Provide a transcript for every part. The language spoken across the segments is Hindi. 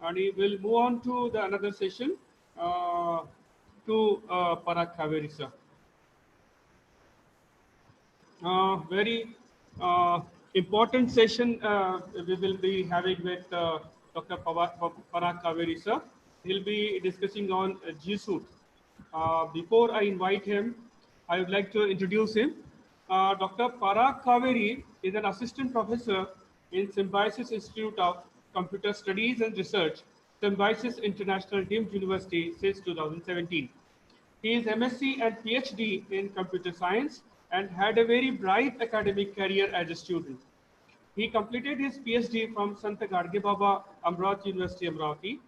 and we will move on to the another session to Parag Kaveri sir. Very important session we will be having with Dr. Parag Kaveri sir. He'll be discussing on G Suite. Before I invite him, I would like to introduce him. Dr. Parag Kaveri is an assistant professor in Symbiosis Institute of Computer Studies and Research, Symbiosis International Deemed University since 2017. He is MSc and PhD in computer science and had a very bright academic career as a student. He completed his PhD from Sant Gadge Baba Amravati University, Amravati.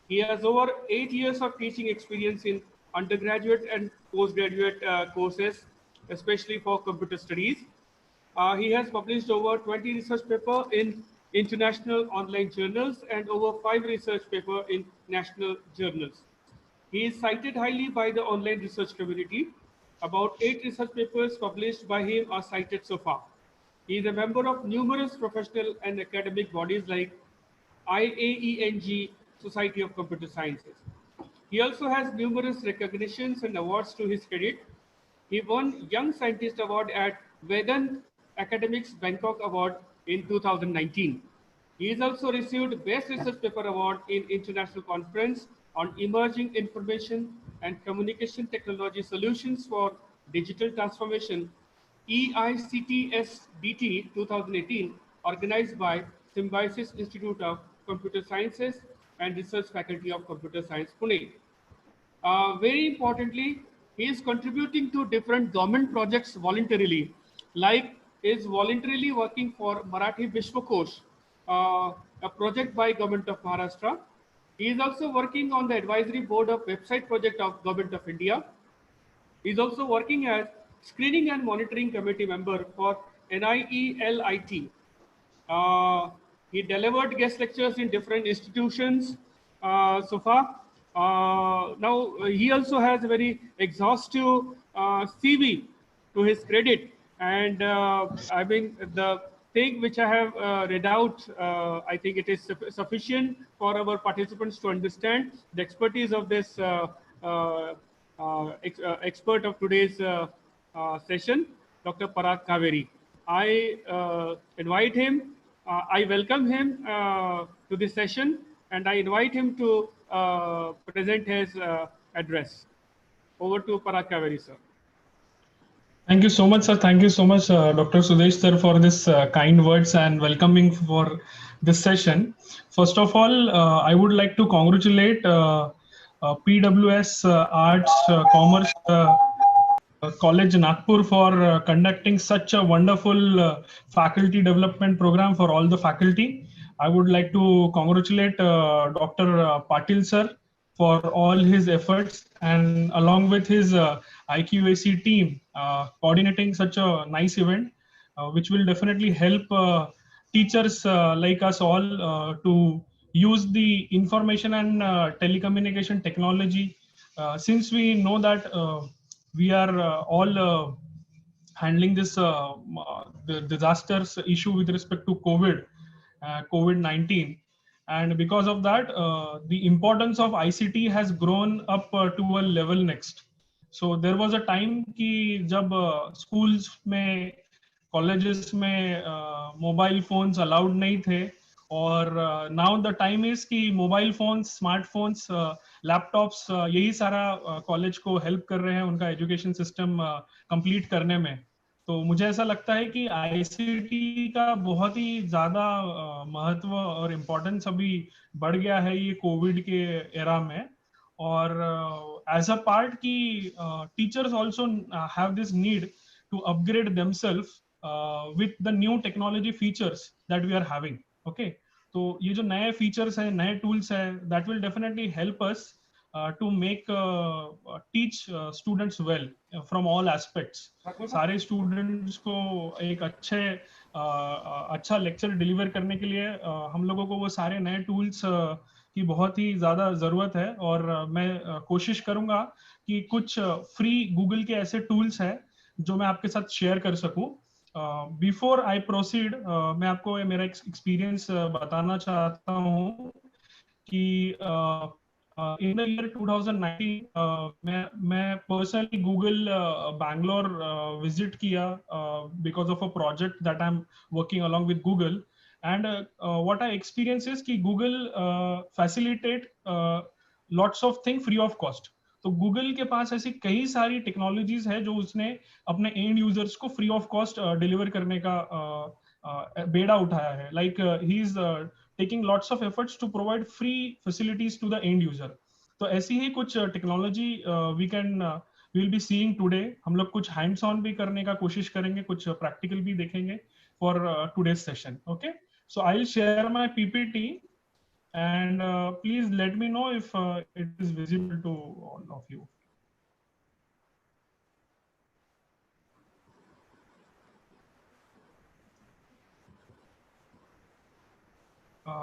He has over 8 years of teaching experience in undergraduate and postgraduate courses, especially for computer studies. He has published over 20 research papers in international online journals and over 5 research papers in national journals. He is cited highly by the online research community. About 8 research papers published by him are cited so far. He is a member of numerous professional and academic bodies like IAENG, Society of Computer Sciences. He also has numerous recognitions and awards to his credit. He won Young Scientist Award at Vedant Academics Bangkok Award in 2019. He has also received Best Research Paper Award in International Conference on Emerging Information and Communication Technology Solutions for Digital Transformation, EICTS-DT 2018, organized by Symbiosis Institute of Computer Sciences and Research Faculty of Computer Science, Pune. Very importantly, he is contributing to different government projects voluntarily, like is voluntarily working for Marathi Vishwakosh, a project by Government of Maharashtra. He is also working on the advisory board of website project of Government of India. He is also working as screening and monitoring committee member for NIELIT. Uh, he delivered guest lectures in different institutions so far. Now, he also has a very exhaustive CV to his credit. And I mean, the thing which I have read out, I think it is sufficient for our participants to understand the expertise of this expert of today's session, Dr. Parag Kaveri. I invite him, I welcome him to this session, and I invite him to present his address. Over to Parag Kaveri, sir. Thank you so much, sir. Thank you so much, Dr. Sudesh, sir, for this kind words and welcoming for this session. First of all, I would like to congratulate PWS Arts Commerce College Nagpur for conducting such a wonderful faculty development program for all the faculty. I would like to congratulate Dr. Patil sir for all his efforts, and along with his IQAC team coordinating such a nice event, which will definitely help teachers like us all to use the information and telecommunication technology, since we know that we are all handling this the disasters issue with respect to COVID-19, and because of that, the importance of ICT has grown up to a level next. So there was a time कि जब schools में, colleges में mobile phones allowed नहीं थे, और now the time is कि mobile phones, smartphones, laptops, यही सारा college को help कर रहे हैं उनका education system complete करने में. तो मुझे ऐसा लगता है कि आईसीटी का बहुत ही ज्यादा महत्व और इम्पोर्टेंस अभी बढ़ गया है ये कोविड के एरा में, और एज अ पार्ट की teachers also have this need to upgrade themselves with the new technology features that we are having. Okay, तो ये जो नए फीचर्स हैं, नए टूल्स हैं, that will definitely help us to make teach students well from all aspects. सारे students को एक अच्छा lecture deliver करने के लिए हम लोगों को वो सारे नए tools की बहुत ही ज़्यादा ज़रूरत है, और मैं कोशिश करूँगा कि कुछ free Google के ऐसे tools हैं जो मैं आपके साथ share कर सकूँ. Before I proceed, मैं आपको मेरा experience बताना चाहता हूँ कि in the year 2019 मैं personally Google Bangalore visit किया because of a project that I'm working along with Google, and what I experience is कि Google facilitate lots of things free of cost. तो गूगल के पास ऐसी कई सारी टेक्नोलॉजीज है जो उसने अपने एंड यूजर्स को फ्री ऑफ कॉस्ट डिलीवर करने का बेड़ा उठाया है. Like he is taking lots of efforts to provide free facilities to the end user. तो ऐसी ही कुछ technology we will be seeing today. हम लोग कुछ hands on भी करने का कोशिश करेंगे, कुछ practical भी देखेंगे for today's session. Okay, so I'll share my PPT and please let me know if it is visible to all of you.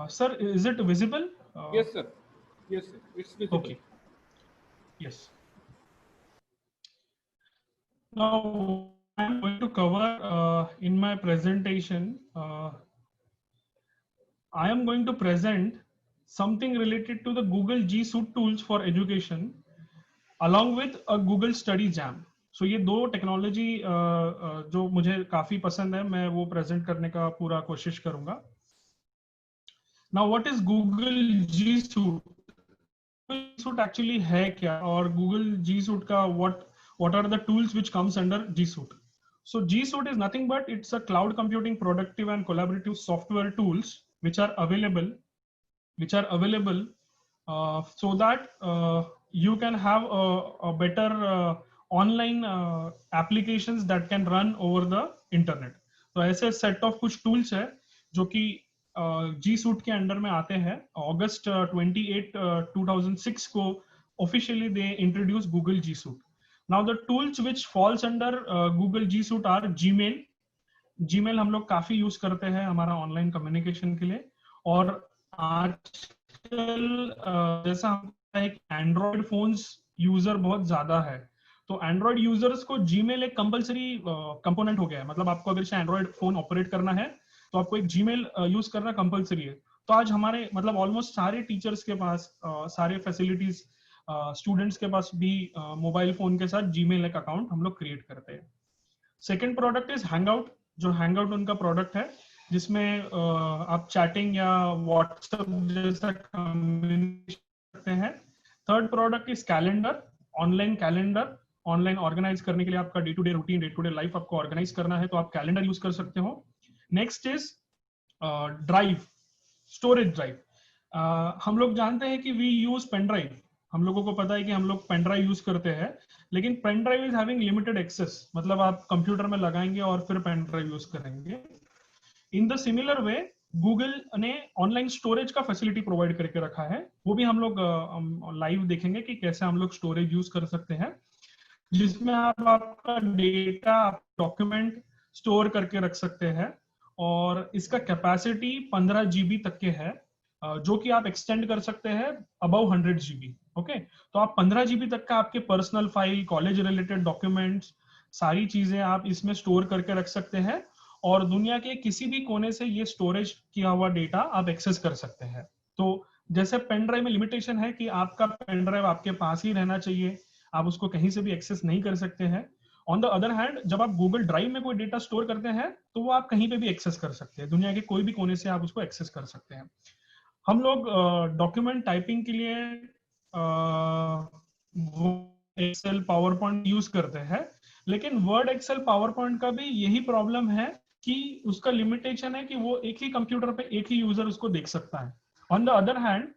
Sir, is it visible? Yes, sir. Yes, sir. It's visible. Okay. Yes. Now, I'm going to cover in my presentation, I am going to present something related to the Google G Suite tools for education along with a Google Study Jam. So ये दो टेक्नोलॉजी जो मुझे काफी पसंद है, मैं वो प्रेजेंट करने का पूरा कोशिश करूंगा. Now, what is Google G Suite? G Suite actually है क्या, और Google G Suite का what are the tools which comes under G Suite? So G Suite is nothing but it's a cloud computing productive and collaborative software tools which are available so that you can have a better online applications that can run over the internet. तो ऐसे set of कुछ tools है जो कि G Suite के अंडर में आते हैं. अगस्त 28 2006 को officially they introduced Google G Suite. Now the tools which falls under Google G Suite are Gmail हम लोग काफी यूज करते हैं हमारा ऑनलाइन कम्युनिकेशन के लिए. और आजकल जैसा है कि एंड्रॉयड फोन्स यूजर बहुत ज्यादा है, तो एंड्रॉयड यूजर्स को जीमेल एक कंपलसरी कंपोनेंट हो गया है. मतलब आपको अगर एंड्रॉयड फोन ऑपरेट करना है तो आपको एक जीमेल यूज करना कंपलसरी है. तो आज हमारे मतलब ऑलमोस्ट सारे टीचर्स के पास सारे फैसिलिटीज स्टूडेंट्स के पास भी मोबाइल फोन के साथ जीमेल एक अकाउंट हम लोग क्रिएट करते हैं. सेकेंड प्रोडक्ट इज हैंगआउट, जो हैंगआउट उनका प्रोडक्ट है जिसमें आप चैटिंग या व्हाट्सएप जैसा कम्युनिकेशन करते हैं. Third product is calendar, online organise करने के लिए आपका day to day routine, day to day life आपको ऑर्गेनाइज करना है तो आप कैलेंडर यूज कर सकते हो. Next is drive, storage drive. हम लोग जानते हैं कि वी यूज पेन ड्राइव, हम लोगों को पता है कि हम लोग पेन ड्राइव यूज करते हैं, लेकिन pen drive is having limited access. मतलब आप कंप्यूटर में लगाएंगे और फिर पेन ड्राइव यूज करेंगे. In the similar way Google ने ऑनलाइन स्टोरेज का फैसिलिटी प्रोवाइड करके रखा है. वो भी हम लोग लाइव देखेंगे कि कैसे हम लोग स्टोरेज यूज कर सकते हैं, जिसमें आप आपका डेटा, डॉक्यूमेंट स्टोर करके रख सकते हैं. और इसका कैपेसिटी 15 GB तक के है, जो कि आप एक्सटेंड कर सकते हैं अबव 100 GB. ओके, तो आप 15 GB तक का आपके personal file, college related documents, सारी चीजें आप इसमें स्टोर करके रख सकते हैं और दुनिया के किसी भी कोने से ये स्टोरेज किया हुआ डेटा आप एक्सेस कर सकते हैं. तो जैसे पेन ड्राइव में लिमिटेशन है कि आपका पेन ड्राइव आपके पास ही रहना चाहिए, आप उसको कहीं से भी एक्सेस नहीं कर सकते हैं. ऑन द अदर हैंड जब आप गूगल ड्राइव में कोई डेटा स्टोर करते हैं तो वो आप कहीं पे भी एक्सेस कर सकते हैं, दुनिया के कोई भी कोने से आप उसको एक्सेस कर सकते हैं. हम लोग डॉक्यूमेंट टाइपिंग के लिए एक्सेल, पावर पॉइंट यूज करते हैं, लेकिन वर्ड, एक्सेल, पावर पॉइंट का भी यही प्रॉब्लम है कि उसका लिमिटेशन है कि वो एक ही कंप्यूटर पे एक ही यूजर उसको देख सकता है. ऑन द अदर हैंड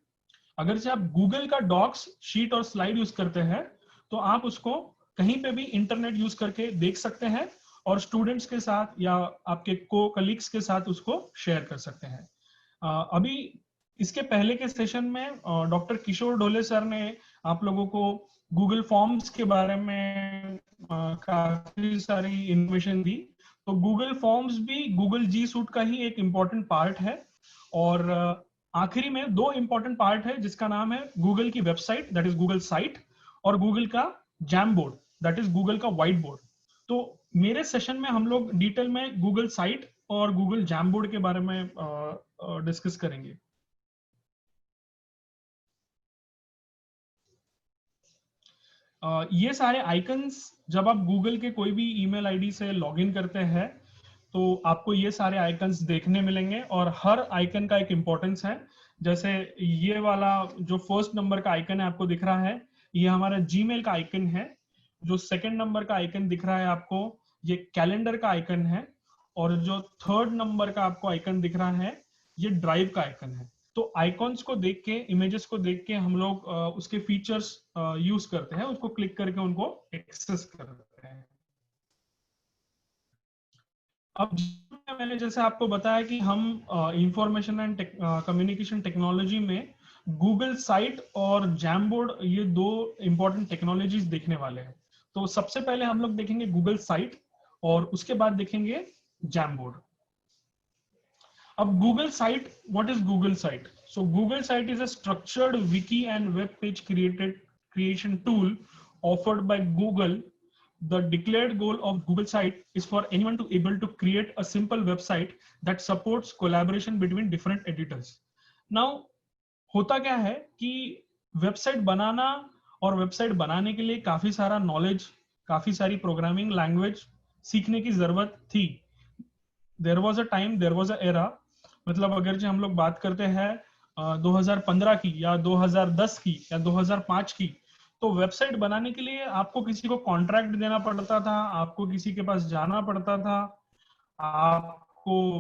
अगर से आप गूगल का डॉक्स, शीट और स्लाइड यूज करते हैं तो आप उसको कहीं पे भी इंटरनेट यूज करके देख सकते हैं और स्टूडेंट्स के साथ या आपके को कलीग्स के साथ उसको शेयर कर सकते हैं. अभी इसके पहले के सेशन में डॉक्टर किशोर ढोले सर ने आप लोगों को गूगल फॉर्म्स के बारे में काफी सारी इंफॉर्मेशन दी. तो गूगल फॉर्म्स भी गूगल जी सूट का ही एक इंपॉर्टेंट पार्ट है. और आखिरी में दो इंपॉर्टेंट पार्ट है जिसका नाम है गूगल की website, that is Google site, और गूगल का jam board, that is Google का व्हाइट बोर्ड. तो मेरे सेशन में हम लोग डिटेल में गूगल साइट और गूगल जैम बोर्ड के बारे में डिस्कस करेंगे. ये सारे आइकन्स जब आप गूगल के कोई भी ईमेल आईडी से लॉगिन करते हैं तो आपको ये सारे आइकन्स देखने मिलेंगे, और हर आइकन का एक इम्पोर्टेंस है। जैसे ये वाला जो फर्स्ट नंबर का आइकन है आपको दिख रहा है, ये हमारा जीमेल का आइकन है। जो सेकंड नंबर का आइकन दिख रहा है आपको, ये कैलेंडर का आइकन है। और जो थर्ड नंबर का आपको आइकन दिख रहा है, ये ड्राइव का आइकन है। तो आइकॉन्स को देख के, इमेजेस को देख के हम लोग उसके फीचर्स यूज करते हैं, उसको क्लिक करके उनको एक्सेस करते हैं। अब मैंने जैसे आपको बताया कि हम इंफॉर्मेशन एंड कम्युनिकेशन टेक्नोलॉजी में गूगल साइट और जैमबोर्ड, ये दो इंपॉर्टेंट टेक्नोलॉजीज देखने वाले हैं। तो सबसे पहले हम लोग देखेंगे गूगल साइट और उसके बाद देखेंगे जैमबोर्ड। अब Google site, what is Google site? So Google site is a structured wiki and web page creation tool offered by Google. The declared goal of Google site is for anyone to able to create a simple website that supports collaboration between different editors. Now, होता क्या है कि वेबसाइट बनाना और वेबसाइट बनाने के लिए काफी सारा नॉलेज, काफी सारी प्रोग्रामिंग लैंग्वेज सीखने की जरूरत थी। There was a time, there was a era, मतलब अगर जो हम लोग बात करते हैं 2015 की या 2010 की या 2005 की, तो वेबसाइट बनाने के लिए आपको किसी को कॉन्ट्रैक्ट देना पड़ता था, आपको किसी के पास जाना पड़ता था, आपको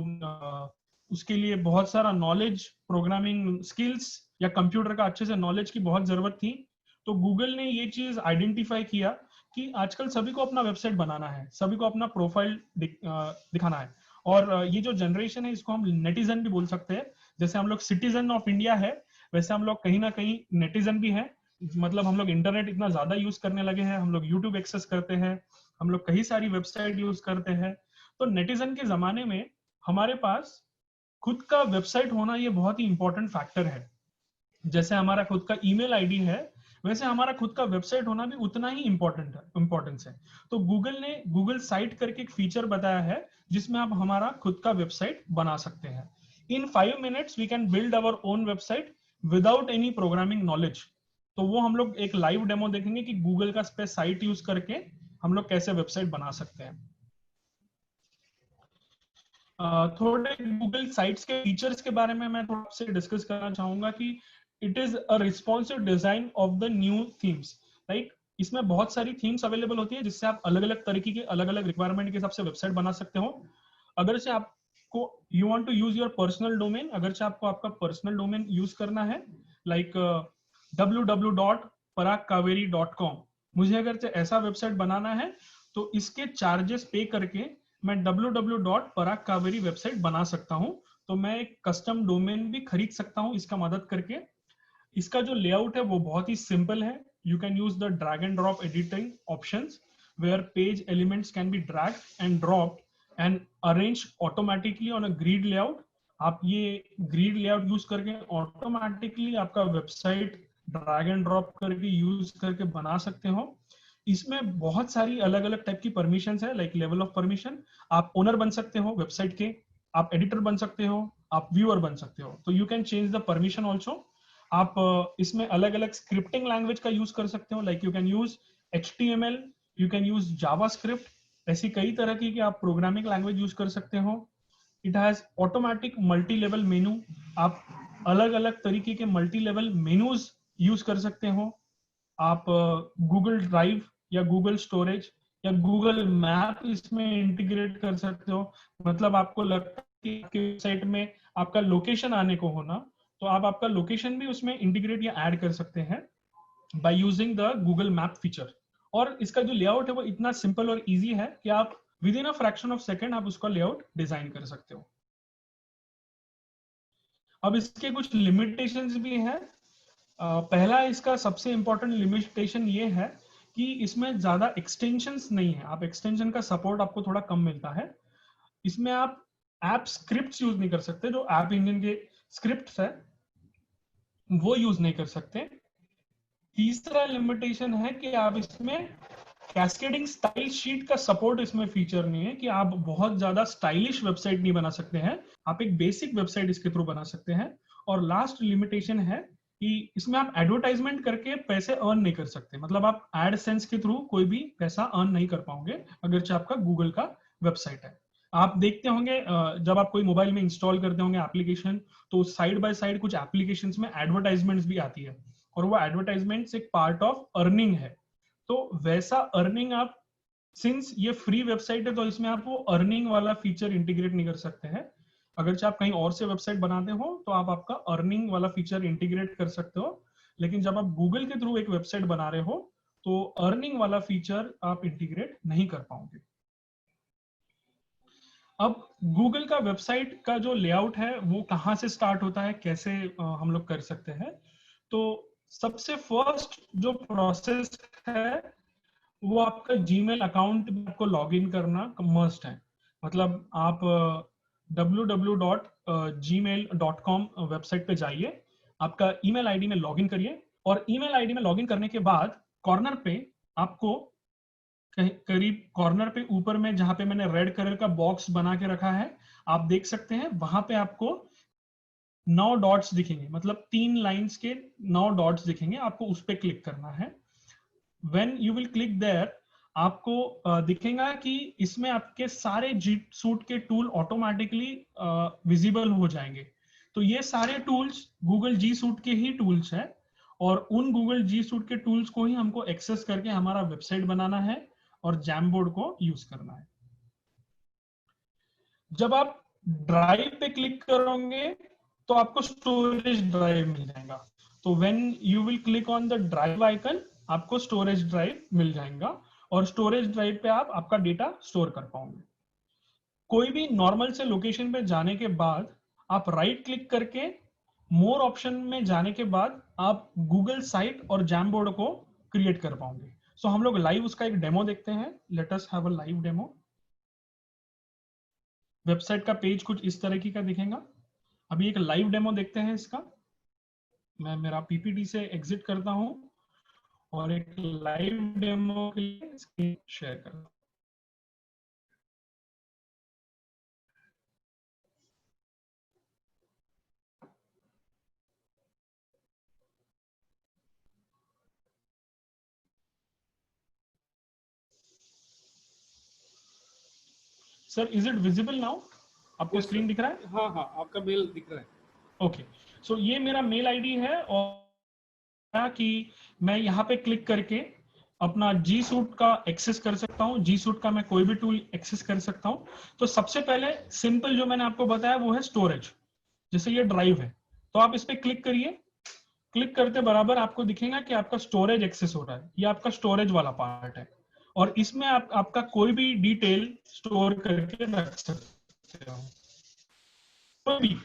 उसके लिए बहुत सारा नॉलेज, प्रोग्रामिंग स्किल्स या कंप्यूटर का अच्छे से नॉलेज की बहुत जरूरत थी। तो गूगल ने ये चीज आइडेंटिफाई किया कि आजकल सभी को अपना वेबसाइट बनाना है, सभी को अपना प्रोफाइल दिखाना है। और ये जो जनरेशन है इसको हम नेटिजन भी बोल सकते हैं। जैसे हम लोग सिटीजन ऑफ इंडिया है, वैसे हम लोग कहीं ना कहीं नेटिजन भी है। मतलब हम लोग इंटरनेट इतना ज्यादा यूज करने लगे हैं, हम लोग यूट्यूब एक्सेस करते हैं, हम लोग कई सारी वेबसाइट यूज करते हैं। तो नेटिजन के जमाने में हमारे पास खुद का वेबसाइट होना ये बहुत ही इंपॉर्टेंट फैक्टर है। जैसे हमारा खुद का ईमेल आईडी है, वैसे हमारा खुद का वेबसाइट होना भी उतना ही इंपॉर्टेंस है। तो गूगल ने गूगल साइट करके एक फीचर बताया है जिसमें आप हमारा खुद का वेबसाइट बना सकते हैं। In 5 minutes we can build our own website without any programming knowledge. तो वो हम लोग एक लाइव डेमो देखेंगे कि गूगल का साइट यूज करके हम लोग कैसे वेबसाइट बना सकते हैं। थोड़े गूगल साइट्स के फीचर्स के बारे में मैं थोड़ा से डिस्कस करना चाहूंगा कि it is a responsive design of the new themes. Like इसमें बहुत सारी थीम्स अवेलेबल होती है जिससे आप अलग अलग तरीके के, अलग अलग रिक्वायरमेंट के हिसाब से वेबसाइट बना सकते हो। अगर से आपको you want to use your personal domain, अगर से आपको आपका पर्सनल डोमेन यूज करना है, लाइक www.paragkaveri.com, मुझे अगर से ऐसा वेबसाइट बनाना है तो इसके चार्जेस पे करके मैं www.paragkaveri वेबसाइट बना सकता हूं। तो मैं एक कस्टम डोमेन भी खरीद सकता हूं इसका मदद करके। इसका जो लेआउट है वो बहुत ही सिंपल है। You can use the drag and drop editing options where page elements can be dragged and dropped and arrange automatically on a grid layout. आप ये ग्रिड लेआउट यूज करके ऑटोमेटिकली आपका वेबसाइट ड्रैग एंड ड्रॉप करके यूज करके बना सकते हो। इसमें बहुत सारी अलग अलग टाइप की परमिशंस है, लाइक लेवल ऑफ परमिशन। आप ओनर बन सकते हो वेबसाइट के, आप एडिटर बन सकते हो, आप व्यूअर बन सकते हो। तो you can change the permission also. आप इसमें अलग अलग स्क्रिप्टिंग लैंग्वेज का यूज कर सकते हो, like you can use HTML, you can use JavaScript, ऐसी कई तरह की आप प्रोग्रामिंग लैंग्वेज यूज कर सकते हो। It has automatic multi level मेनू, आप अलग अलग तरीके के मल्टी लेवल मेनूज यूज कर सकते हो। आप गूगल ड्राइव या गूगल स्टोरेज या गूगल मैप इसमें इंटीग्रेट कर सकते हो। मतलब आपको लगता है कि आपकी वेबसाइट में आपका लोकेशन आने को होना, तो आप आपका लोकेशन भी उसमें इंटीग्रेट या ऐड कर सकते हैं by using the Google map feature. और इसका जो लेआउट है वो इतना सिंपल और इजी है कि आप with in a fraction of second आप उसका लेआउट डिजाइन कर सकते हो। अब इसके कुछ लिमिटेशंस भी हैं। पहला इसका सबसे इंपॉर्टेंट लिमिटेशन ये है कि इसमें ज्यादा एक्सटेंशंस नहीं है। आप एक्सटेंशन का सपोर्ट आपको थोड़ा कम मिलता है। इसमें आप ऐप स्क्रिप्ट्स यूज नहीं कर सकते, जो ऐप इंजन के स्क्रिप्ट्स है वो यूज नहीं कर सकते। तीसरा लिमिटेशन है कि आप इसमें कैस्केडिंग स्टाइल शीट का सपोर्ट इसमें फीचर नहीं है, कि आप बहुत ज्यादा स्टाइलिश वेबसाइट नहीं बना सकते हैं, आप एक बेसिक वेबसाइट इसके थ्रू बना सकते हैं। और लास्ट लिमिटेशन है कि इसमें आप एडवर्टाइजमेंट करके पैसे अर्न नहीं कर सकते, मतलब आप एडसेंस के थ्रू कोई भी पैसा अर्न नहीं कर पाओगे अगरचे आपका गूगल का वेबसाइट है। आप देखते होंगे जब आप कोई मोबाइल में इंस्टॉल करते होंगे एप्लीकेशन, तो साइड बाय साइड कुछ एप्लीकेशंस में एडवर्टाइजमेंट्स भी आती है, और वो एडवर्टाइजमेंट्स एक पार्ट ऑफ अर्निंग है। तो वैसा अर्निंग आप, सिंस ये फ्री वेबसाइट है तो इसमें आप वो अर्निंग वाला फीचर इंटीग्रेट नहीं कर सकते हैं। अगर आप कहीं और से वेबसाइट बनाते हो तो आप आपका अर्निंग वाला फीचर इंटीग्रेट कर सकते हो, लेकिन जब आप गूगल के थ्रू एक वेबसाइट बना रहे हो तो अर्निंग वाला फीचर आप इंटीग्रेट नहीं कर पाओगे। अब गूगल का वेबसाइट का जो लेआउट है वो कहाँ से स्टार्ट होता है, कैसे हम लोग कर सकते हैं। तो सबसे फर्स्ट जो प्रोसेस है वो आपका जीमेल अकाउंट में आपको लॉगिन करना मस्ट है। मतलब आप www.gmail.com वेबसाइट पे जाइए, आपका ईमेल आईडी में लॉगिन करिए, और ईमेल आईडी में लॉगिन करने के बाद कॉर्नर पे आपको करीब कॉर्नर पे ऊपर में जहां पे मैंने रेड कलर का बॉक्स बना के रखा है, आप देख सकते हैं वहां पे आपको 9 डॉट्स दिखेंगे, मतलब 3 लाइंस के 9 डॉट्स दिखेंगे, आपको उस पर क्लिक करना है। When you will click there, आपको दिखेगा कि इसमें आपके सारे जी सूट के टूल ऑटोमेटिकली विजिबल हो जाएंगे। तो ये सारे टूल्स गूगल जी सूट के ही टूल्स हैं, और उन गूगल जी सूट के टूल्स को ही हमको एक्सेस करके हमारा वेबसाइट बनाना है और जैमबोर्ड को यूज करना है। जब आप ड्राइव पे क्लिक करोगे तो आपको स्टोरेज ड्राइव मिल जाएगा। तो when you will click on the drive icon, आपको स्टोरेज ड्राइव मिल जाएगा, और स्टोरेज ड्राइव पे आप आपका डेटा स्टोर कर पाओगे। कोई भी नॉर्मल से लोकेशन पे जाने के बाद आप राइट क्लिक करके मोर ऑप्शन में जाने के बाद आप गूगल साइट और जैमबोर्ड को क्रिएट कर पाओगे। सो हम लोग लाइव उसका एक डेमो देखते हैं। Let us have a live demo. Website का पेज कुछ इस तरह की का दिखेगा। अभी एक लाइव डेमो देखते हैं इसका। मैं मेरा पीपीटी से एग्जिट करता हूं और एक लाइव डेमो के लिए स्क्रीन शेयर करता हूं। Sir, is it visible now? आपको स्क्रीन दिख रहा है? हाँ हाँ, आपका मेल दिख रहा है। ओके, सो ये मेरा मेल आईडी है, और कि मैं यहाँ पे क्लिक करके अपना जी सूट का एक्सेस कर सकता हूँ। जी सूट का मैं कोई भी टूल एक्सेस कर सकता हूँ। तो सबसे पहले सिंपल जो मैंने आपको बताया वो है स्टोरेज। जैसे ये ड्राइव है तो आप इस पे क्लिक करिए। क्लिक करते बराबर आपको दिखेगा कि आपका स्टोरेज एक्सेस हो रहा है। ये आपका स्टोरेज वाला पार्ट है, और इसमें आपका कोई भी डिटेल स्टोर करके रख सकते हो। कोई भी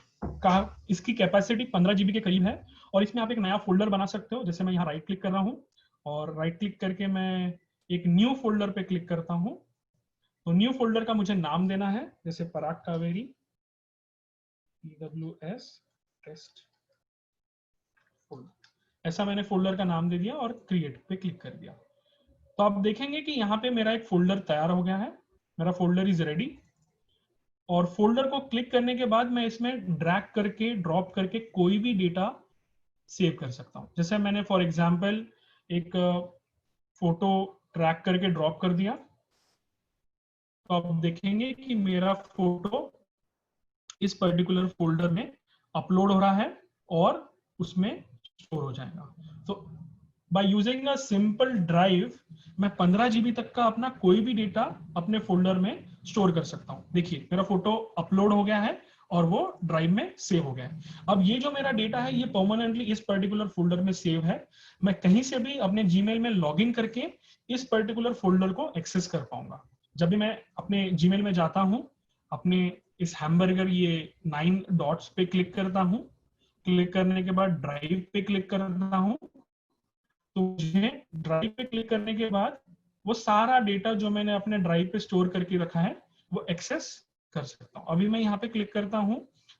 इसकी कैपेसिटी 15 GB के करीब है, और इसमें आप एक नया फोल्डर बना सकते हो। जैसे मैं यहाँ राइट क्लिक कर रहा हूँ, और राइट क्लिक करके मैं एक न्यू फोल्डर पे क्लिक करता हूँ। तो न्यू फोल्डर का मुझे नाम देना है, जैसे पराग कावेरी PWS टेस्ट फोल्डर, ऐसा मैंने फोल्डर का नाम दे दिया और क्रिएट पे क्लिक कर दिया। तो आप देखेंगे कि यहाँ पे मेरा एक फोल्डर तैयार हो गया है। मेरा फोल्डर इज रेडी, और फोल्डर को क्लिक करने के बाद मैं इसमें ड्रैग करके ड्रॉप करके कोई भी डेटा सेव कर सकता हूं। जैसे मैंने फॉर एग्जांपल एक फोटो ट्रैक करके ड्रॉप कर दिया, तो आप देखेंगे कि मेरा फोटो इस पर्टिकुलर फोल्डर में अपलोड हो रहा है और उसमें स्टोर हो जाएगा। तो by using a simple drive मैं 15 GB तक का अपना कोई भी डेटा अपने फोल्डर में स्टोर कर सकता हूं। देखिए मेरा फोटो अपलोड हो गया है और वो ड्राइव में सेव हो गया है। अब ये जो मेरा डेटा है ये परमानेंटली इस पर्टिकुलर फोल्डर में सेव है। मैं कहीं से भी अपने जीमेल में लॉगिन करके इस पर्टिकुलर फोल्डर को एक्सेस कर पाऊंगा। जब भी मैं अपने जीमेल में जाता हूं, अपने इस हैमबर्गर ये 9 डॉट्स पे क्लिक करता हूं, क्लिक करने के बाद ड्राइव पे क्लिक करता हूं, तो मुझे ड्राइव पे क्लिक करने के बाद वो सारा डेटा जो मैंने अपने ड्राइव पे स्टोर करके रखा है वो एक्सेस कर सकता हूँ। अभी मैं यहाँ पे क्लिक करता हूँ,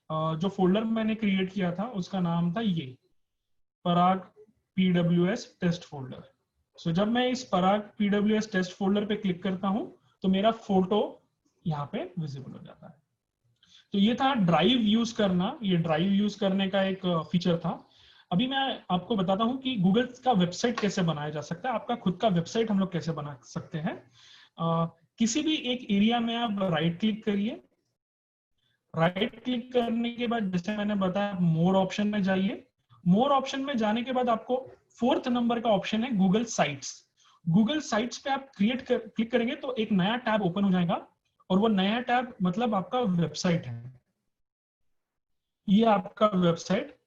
जो फोल्डर मैंने क्रिएट किया था उसका नाम था ये पराग PWS टेस्ट फोल्डर। सो जब मैं इस पराग PWS टेस्ट फोल्डर पे क्लिक करता हूँ तो मेरा फोटो यहाँ पे विजिबल हो जाता है। तो ये था ड्राइव यूज करना, ये ड्राइव यूज करने का एक फीचर था। अभी मैं आपको बताता हूं कि गूगल का वेबसाइट कैसे बनाया जा सकता है। आपका खुद का वेबसाइट हम लोग कैसे बना सकते हैं। किसी भी एक एरिया में आप राइट क्लिक करिए। राइट क्लिक करने के बाद जैसे मैंने बताया मोर ऑप्शन में जाइए। मोर ऑप्शन में जाने के बाद आपको 4th नंबर का ऑप्शन है गूगल साइट्स। गूगल साइट्स पे आप क्लिक करेंगे तो एक नया टैब ओपन हो जाएगा, और वो नया टैब मतलब आपका वेबसाइट है। ये आपका वेबसाइट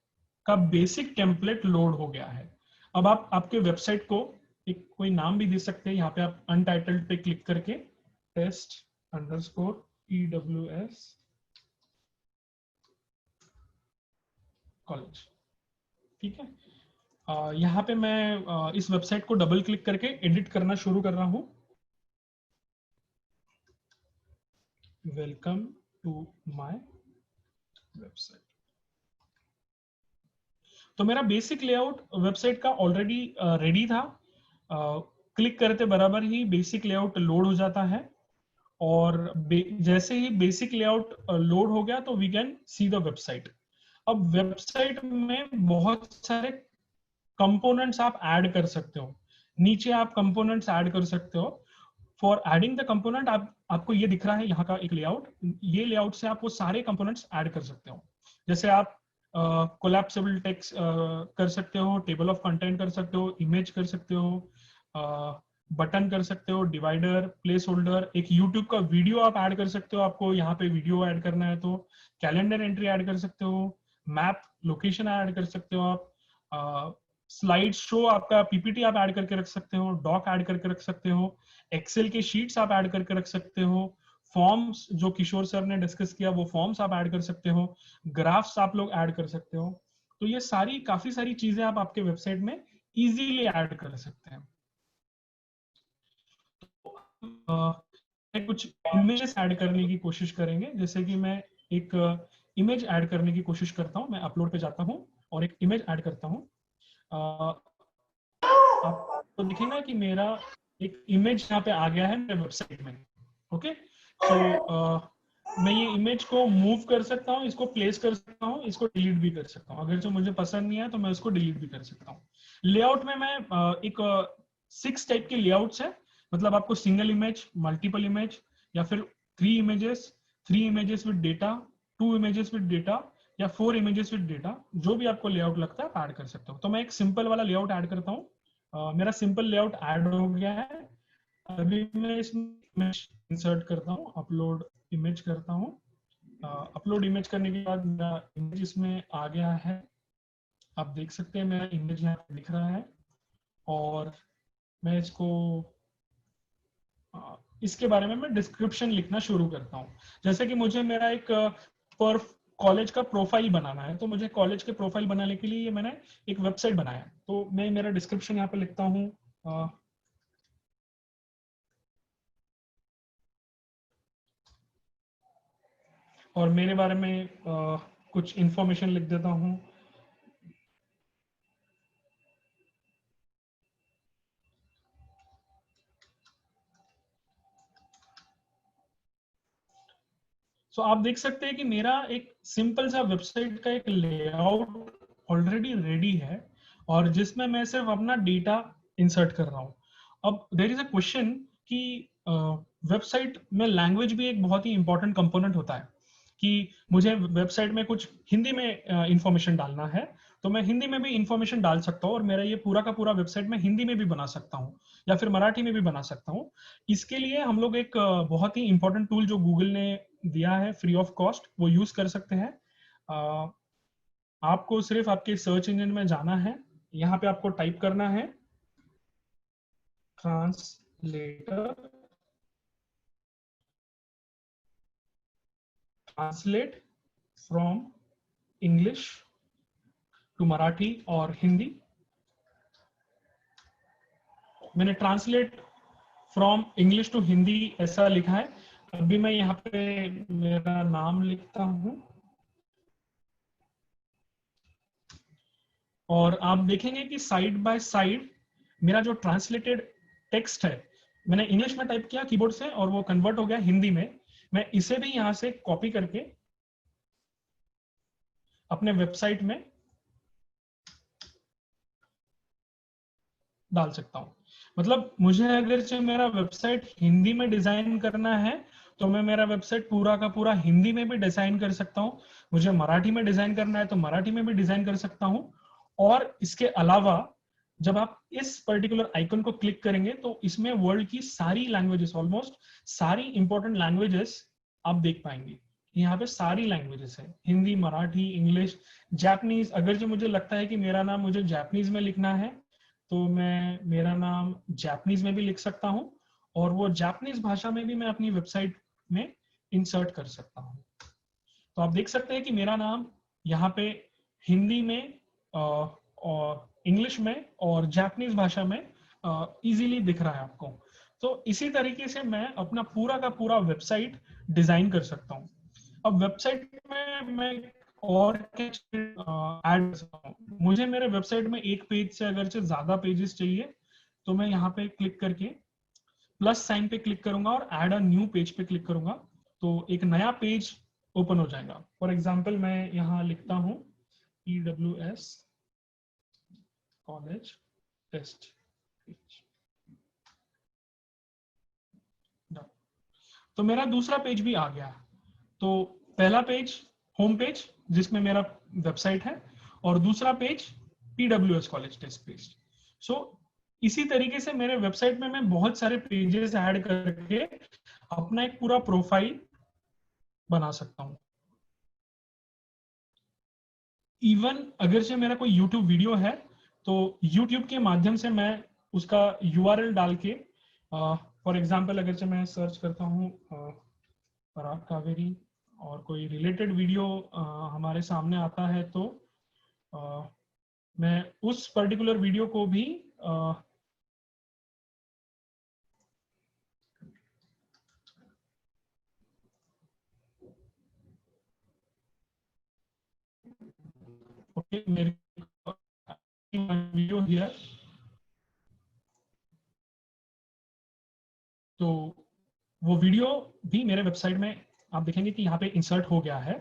का बेसिक टेम्पलेट लोड हो गया है। अब आप आपके वेबसाइट को एक कोई नाम भी दे सकते हैं। यहाँ पे आप अनटाइटल्ड पे क्लिक करके test_EWS कॉलेज, ठीक है। यहाँ पे मैं इस वेबसाइट को डबल क्लिक करके एडिट करना शुरू कर रहा हूँ। Welcome to my website. तो मेरा बेसिक लेआउट वेबसाइट का ऑलरेडी रेडी था। क्लिक करते बराबर ही बेसिक लेआउट लोड हो जाता है, और जैसे ही बेसिक लेआउट लोड हो गया तो we can see the website. अब वेबसाइट में बहुत सारे कंपोनेंट्स आप ऐड कर सकते हो। नीचे आप कंपोनेंट्स ऐड कर सकते हो। फॉर एडिंग द कंपोनेंट आपको ये दिख रहा है यहाँ का एक लेआउट। ये लेआउट से आप वो सारे कंपोनेंट्स ऐड कर सकते हो। जैसे आप कोलैप्सिबल टेक्स्ट कर सकते हो, टेबल ऑफ कंटेंट कर सकते हो, इमेज कर सकते हो, बटन कर सकते हो, डिवाइडर, प्लेस होल्डर, एक यूट्यूब का वीडियो आप ऐड कर सकते हो। आपको यहाँ पे वीडियो ऐड करना है तो कैलेंडर एंट्री ऐड कर सकते हो, मैप लोकेशन ऐड कर सकते हो आप, स्लाइड शो आपका पीपीटी आप ऐड करके रख सकते हो, डॉक ऐड करके रख सकते हो, एक्सेल के शीट्स आप ऐड करके रख सकते हो, फॉर्म्स जो किशोर सर ने डिस्कस किया वो फॉर्म्स आप ऐड कर सकते हो, ग्राफ्स आप लोग ऐड कर सकते हो। तो ये सारी काफी सारी चीजें आप आपके वेबसाइट में इजीली ऐड कर सकते हैं। कुछ इमेजेस ऐड करने की कोशिश करेंगे। जैसे कि मैं एक इमेज ऐड करने की कोशिश करता हूं। मैं अपलोड पे जाता हूं और एक इमेज ऐड करता हूं। आप तो दिखेगा कि मेरा एक इमेज यहाँ पे आ गया है मेरे वेबसाइट में। ओके, सो मैं ये इमेज को मूव कर सकता हूँ, इसको प्लेस कर सकता हूँ, इसको डिलीट भी कर सकता हूँ। अगर जो मुझे पसंद नहीं है तो मैं उसको डिलीट भी कर सकता हूँ। लेआउट में मैं एक 6 टाइप के लेआउट्स है। मतलब आपको सिंगल इमेज, मल्टीपल इमेज, या फिर 3 images, 3 images with data, 2 images with data, या 4 इमेजेस विद डेटा। जो भी आपको लेआउट लगता है आप ऐड कर सकते हो। तो मैं एक सिंपल वाला लेआउट ऐड करता हूँ। मेरा सिंपल लेआउट ऐड हो गया है। अभी मैं इसमें इमेज इंसर्ट करता हूँ, अपलोड इमेज करता हूँ। अपलोड इमेज करने के बाद मेरा इमेज इसमें आ गया है। आप देख सकते हैं मेरा इमेज यहाँ पे दिख रहा है। और मैं इसको इसके बारे में मैं डिस्क्रिप्शन लिखना शुरू करता हूँ। जैसे कि मुझे मेरा एक पर कॉलेज का प्रोफाइल बनाना है, तो मुझे कॉलेज के प्रोफाइल बनाने के लिए मैंने एक वेबसाइट बनाया। तो मैं मेरा डिस्क्रिप्शन यहाँ पे लिखता हूँ, और मेरे बारे में कुछ इंफॉर्मेशन लिख देता हूँ। सो आप देख सकते हैं कि मेरा एक सिंपल सा वेबसाइट का एक लेआउट ऑलरेडी रेडी है, और जिसमें मैं सिर्फ अपना डेटा इंसर्ट कर रहा हूँ। अब देयर इज अ क्वेश्चन कि वेबसाइट में लैंग्वेज भी एक बहुत ही इंपॉर्टेंट कंपोनेंट होता है। कि मुझे वेबसाइट में कुछ हिंदी में इंफॉर्मेशन डालना है, तो मैं हिंदी में भी इंफॉर्मेशन डाल सकता हूँ, और मेरा ये पूरा का पूरा वेबसाइट मैं हिंदी में भी बना सकता हूँ, या फिर मराठी में भी बना सकता हूँ। इसके लिए हम लोग एक बहुत ही इंपॉर्टेंट टूल जो गूगल ने दिया है फ्री ऑफ कॉस्ट, वो यूज कर सकते हैं। आपको सिर्फ आपके सर्च इंजन में जाना है। यहाँ पे आपको टाइप करना है translator, translate from English to Marathi और हिंदी। मैंने translate from English to Hindi ऐसा लिखा है। अभी मैं यहाँ पे मेरा नाम लिखता हूँ, और आप देखेंगे कि साइड बाय साइड मेरा जो ट्रांसलेटेड टेक्स्ट है, मैंने इंग्लिश में टाइप किया कीबोर्ड से और वो कन्वर्ट हो गया हिंदी में। मैं इसे भी यहां से कॉपी करके अपने वेबसाइट में डाल सकता हूँ। मतलब मुझे अगर से मेरा वेबसाइट हिंदी में डिजाइन करना है तो मैं मेरा वेबसाइट पूरा का पूरा हिंदी में भी डिजाइन कर सकता हूँ। मुझे मराठी में डिजाइन करना है तो मराठी में भी डिजाइन कर सकता हूँ। और इसके अलावा जब आप इस पर्टिकुलर आइकन को क्लिक करेंगे तो इसमें वर्ल्ड की सारी लैंग्वेजेस, ऑलमोस्ट सारी इंपॉर्टेंट लैंग्वेजेस आप देख पाएंगे। यहाँ पे सारी लैंग्वेजेस है, हिंदी, मराठी, इंग्लिश, जापानीज। अगर जो मुझे लगता है कि मेरा नाम मुझे जापानीज में लिखना है तो मैं मेरा नाम जापानीज में भी लिख सकता हूँ और वो जापानीज भाषा में भी मैं अपनी वेबसाइट में इंसर्ट कर सकता हूँ। तो आप देख सकते हैं कि मेरा नाम यहाँ पे हिंदी में और इंग्लिश में और जापानीज भाषा में इजीली दिख रहा है आपको। तो इसी तरीके से मैं अपना पूरा का पूरा वेबसाइट डिजाइन कर सकता हूँ। अब वेबसाइट में मैं और ऐड कर सकता हूँ। मुझे मेरे वेबसाइट में एक पेज से अगर से ज्यादा पेजेस चाहिए तो मैं यहाँ पे क्लिक करके प्लस साइन पे क्लिक करूंगा और ऐड अ न्यू पेज पे क्लिक करूंगा तो एक नया पेज ओपन हो जाएगा। फॉर एग्जाम्पल मैं यहाँ लिखता हूँ EWS कॉलेज टेस्ट पेज। तो मेरा दूसरा पेज भी आ गया। तो पहला पेज होम पेज जिसमें मेरा वेबसाइट है और दूसरा page PWS college test page. So इसी तरीके से मेरे वेबसाइट में मैं बहुत सारे पेजेस ऐड करके अपना एक पूरा प्रोफाइल बना सकता हूँ। इवन अगर से मेरा कोई YouTube वीडियो है तो YouTube के माध्यम से मैं उसका URL डाल के, फॉर एग्जाम्पल अगर से मैं सर्च करता हूँ पराग कावेरी और कोई रिलेटेड वीडियो हमारे सामने आता है तो मैं उस पर्टिकुलर वीडियो को भी ओके, मेरी वीडियो हियर, तो वो वीडियो भी मेरे वेबसाइट में आप देखेंगे कि यहाँ पे इंसर्ट हो गया है,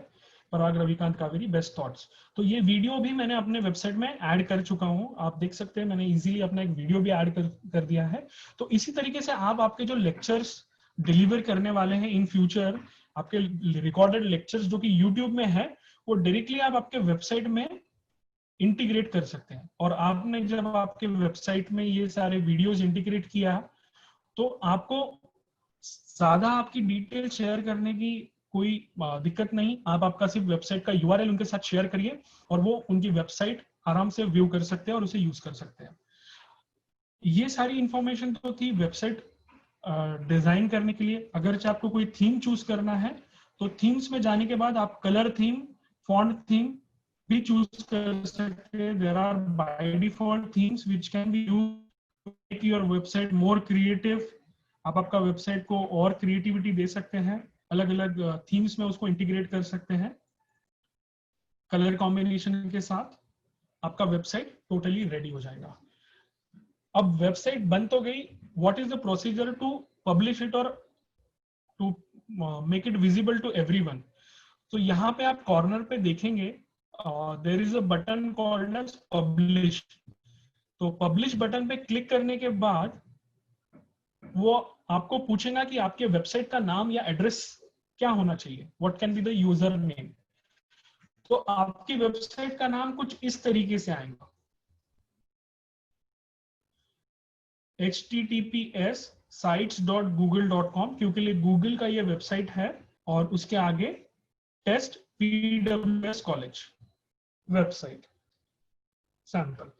पराग रविकांत कावेरी बेस्ट थॉट्स। तो ये वीडियो भी मैंने अपने वेबसाइट में ऐड कर चुका हूँ। आप देख सकते हैं मैंने इजीली अपना एक वीडियो भी ऐड कर दिया है। तो इसी तरीके से आप आपके जो लेक्चर्स डिलीवर करने वाले हैं इन फ्यूचर, आपके रिकॉर्डेड लेक्चर्स जो कि यूट्यूब में है, वो डायरेक्टली आप आपके वेबसाइट में इंटीग्रेट कर सकते हैं। और आपने जब आपके वेबसाइट में ये सारे वीडियोस इंटीग्रेट किया तो आपको ज्यादा आपकी डिटेल शेयर करने की कोई दिक्कत नहीं। आप आपका सिर्फ वेबसाइट का URL उनके साथ शेयर करिए और वो उनकी वेबसाइट आराम से व्यू कर सकते हैं और उसे यूज कर सकते हैं। ये सारी इंफॉर्मेशन तो थी वेबसाइट डिजाइन करने के लिए। अगर आपको कोई थीम चूज करना है तो थीम्स में जाने के बाद आप कलर थीम, फॉन्ट थीम भी चूज कर सकते हैं। There are by default themes which can be used to make your website more creative. आप आपका वेबसाइट को और क्रिएटिविटी दे सकते हैं, अलग अलग थीम्स में उसको इंटीग्रेट कर सकते हैं कलर कॉम्बिनेशन के साथ। आपका वेबसाइट टोटली रेडी हो जाएगा। अब वेबसाइट बन तो गई, what is the procedure to publish it और to make it visible to everyone. तो यहाँ पे आप कॉर्नर पे देखेंगे there is a button called as publish. तो पब्लिश बटन पे क्लिक करने के बाद वो आपको पूछेगा कि आपके वेबसाइट का नाम या एड्रेस क्या होना चाहिए, what can be the user name. तो आपकी वेबसाइट का नाम कुछ इस तरीके से आएगा, https sites.google.com, क्योंकि गूगल का ये वेबसाइट है। और उसके आगे test PWS college website sample.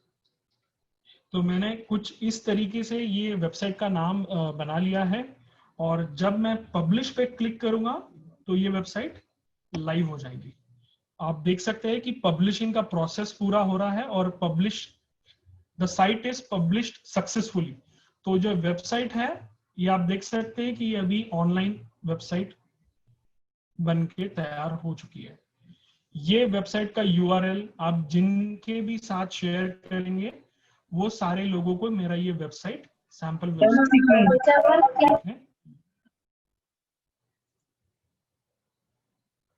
तो मैंने कुछ इस तरीके से ये वेबसाइट का नाम बना लिया है और जब मैं पब्लिश पे क्लिक करूंगा तो ये वेबसाइट लाइव हो जाएगी। आप देख सकते हैं कि पब्लिशिंग का प्रोसेस पूरा हो रहा है और publish the site is published successfully. तो जो वेबसाइट है ये आप देख सकते हैं कि ये अभी ऑनलाइन वेबसाइट बन के तैयार हो चुकी है। ये वेबसाइट का URL आप जिनके भी साथ शेयर करेंगे वो सारे लोगों को मेरा ये वेबसाइट सैंपल वेबसाइट है।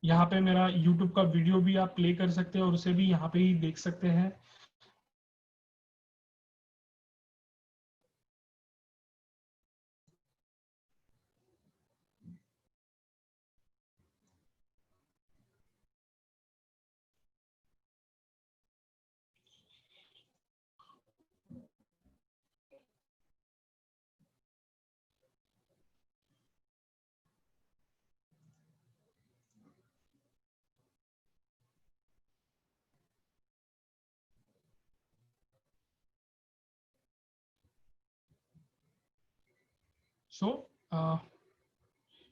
यहाँ पे मेरा YouTube का वीडियो भी आप प्ले कर सकते हैं और उसे भी यहाँ पे ही देख सकते हैं। सो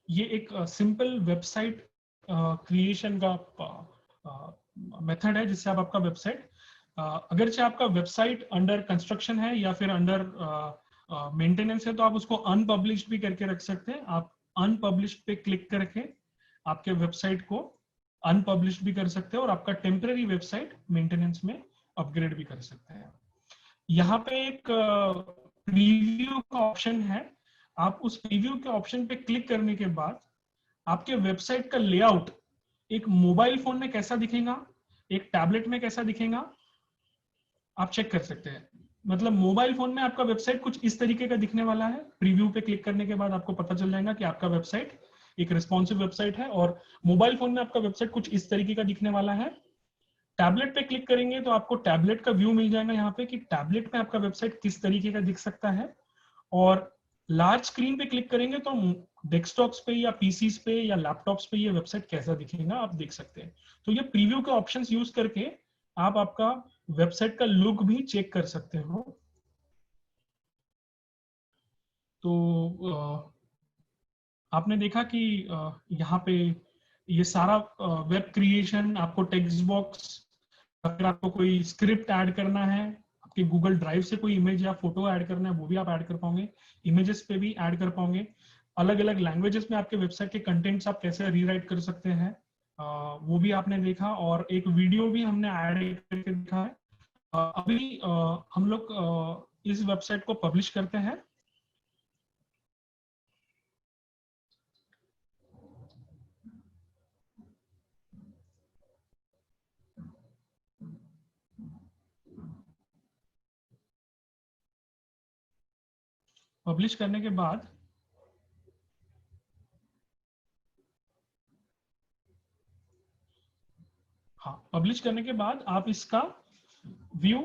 ये एक सिंपल वेबसाइट क्रिएशन का मेथड है जिससे आप आपका वेबसाइट, अगरचे आपका वेबसाइट अंडर कंस्ट्रक्शन है या फिर अंडर मेंटेनेंस है तो आप उसको अनपब्लिश्ड भी करके रख सकते हैं। आप अनपब्लिश्ड पे क्लिक करके आपके वेबसाइट को अनपब्लिश्ड भी कर सकते हैं और आपका टेम्पररी वेबसाइट मेंटेनेंस में अपग्रेड भी कर सकते हैं। यहाँ पे एक प्रीव्यू का ऑप्शन है। आप उस प्रीव्यू के ऑप्शन पे क्लिक करने के बाद आपके वेबसाइट का लेआउट एक मोबाइल फोन में कैसा दिखेगा, एक टैबलेट में कैसा दिखेगा, आप चेक कर सकते हैं। मतलब मोबाइल फोन में आपका वेबसाइट कुछ इस तरीके का दिखने वाला है। प्रीव्यू पे क्लिक करने के बाद आपको पता चल जाएगा कि आपका वेबसाइट एक रिस्पॉन्सिव वेबसाइट है, और मोबाइल फोन में आपका वेबसाइट कुछ इस तरीके का दिखने वाला है। टैबलेट पे क्लिक करेंगे तो आपको टैबलेट का व्यू मिल जाएगा यहाँ पे कि टैबलेट में आपका वेबसाइट किस तरीके का दिख सकता है। और लार्ज स्क्रीन पे क्लिक करेंगे तो डेस्कटॉप्स पे या पीसीस पे या लैपटॉप्स पे ये वेबसाइट कैसा दिखेगा आप देख सकते हैं। तो ये प्रीव्यू के ऑप्शंस यूज करके आप आपका वेबसाइट का लुक भी चेक कर सकते हो। तो आपने देखा कि यहाँ पे ये सारा वेब क्रिएशन, आपको टेक्स्ट बॉक्स, अगर आपको कोई स्क्रिप्ट ऐड करना है, आपके गूगल ड्राइव से कोई इमेज या फोटो ऐड करना है वो भी आप ऐड कर पाओगे, इमेजेस पे भी ऐड कर पाओगे। अलग अलग लैंग्वेजेस में आपके वेबसाइट के कंटेंट्स आप कैसे रीराइट कर सकते हैं वो भी आपने देखा, और एक वीडियो भी हमने ऐड करके देखा है। अभी हम लोग इस वेबसाइट को पब्लिश करते हैं। पब्लिश करने के बाद हाँ, पब्लिश करने के बाद आप इसका व्यू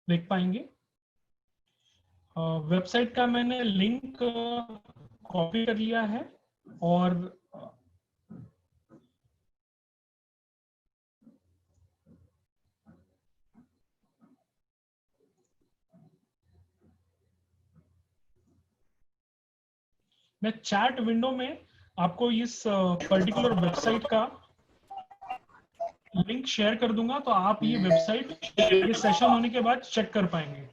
देख पाएंगे। वेबसाइट का मैंने लिंक कॉपी कर लिया है और मैं चैट विंडो में आपको इस पर्टिकुलर वेबसाइट का लिंक शेयर कर दूंगा, तो आप ये वेबसाइट ये सेशन होने के बाद चेक कर पाएंगे।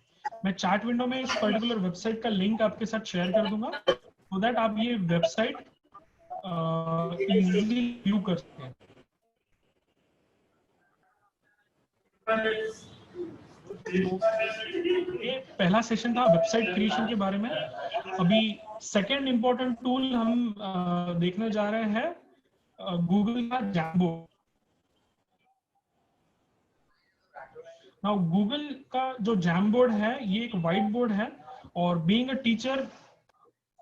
मैं चैट विंडो में इस पर्टिकुलर वेबसाइट का लिंक आपके साथ शेयर कर दूंगा so दैट आप ये वेबसाइट इजीली व्यू कर सकते हैं। तो ये पहला सेशन था वेबसाइट क्रिएशन के बारे में। अभी सेकेंड इंपॉर्टेंट टूल हम देखने जा रहे हैं गूगल का जैम्बो। नाउ गूगल का जो जैमबोर्ड है ये एक व्हाइट बोर्ड है, और बीइंग अ टीचर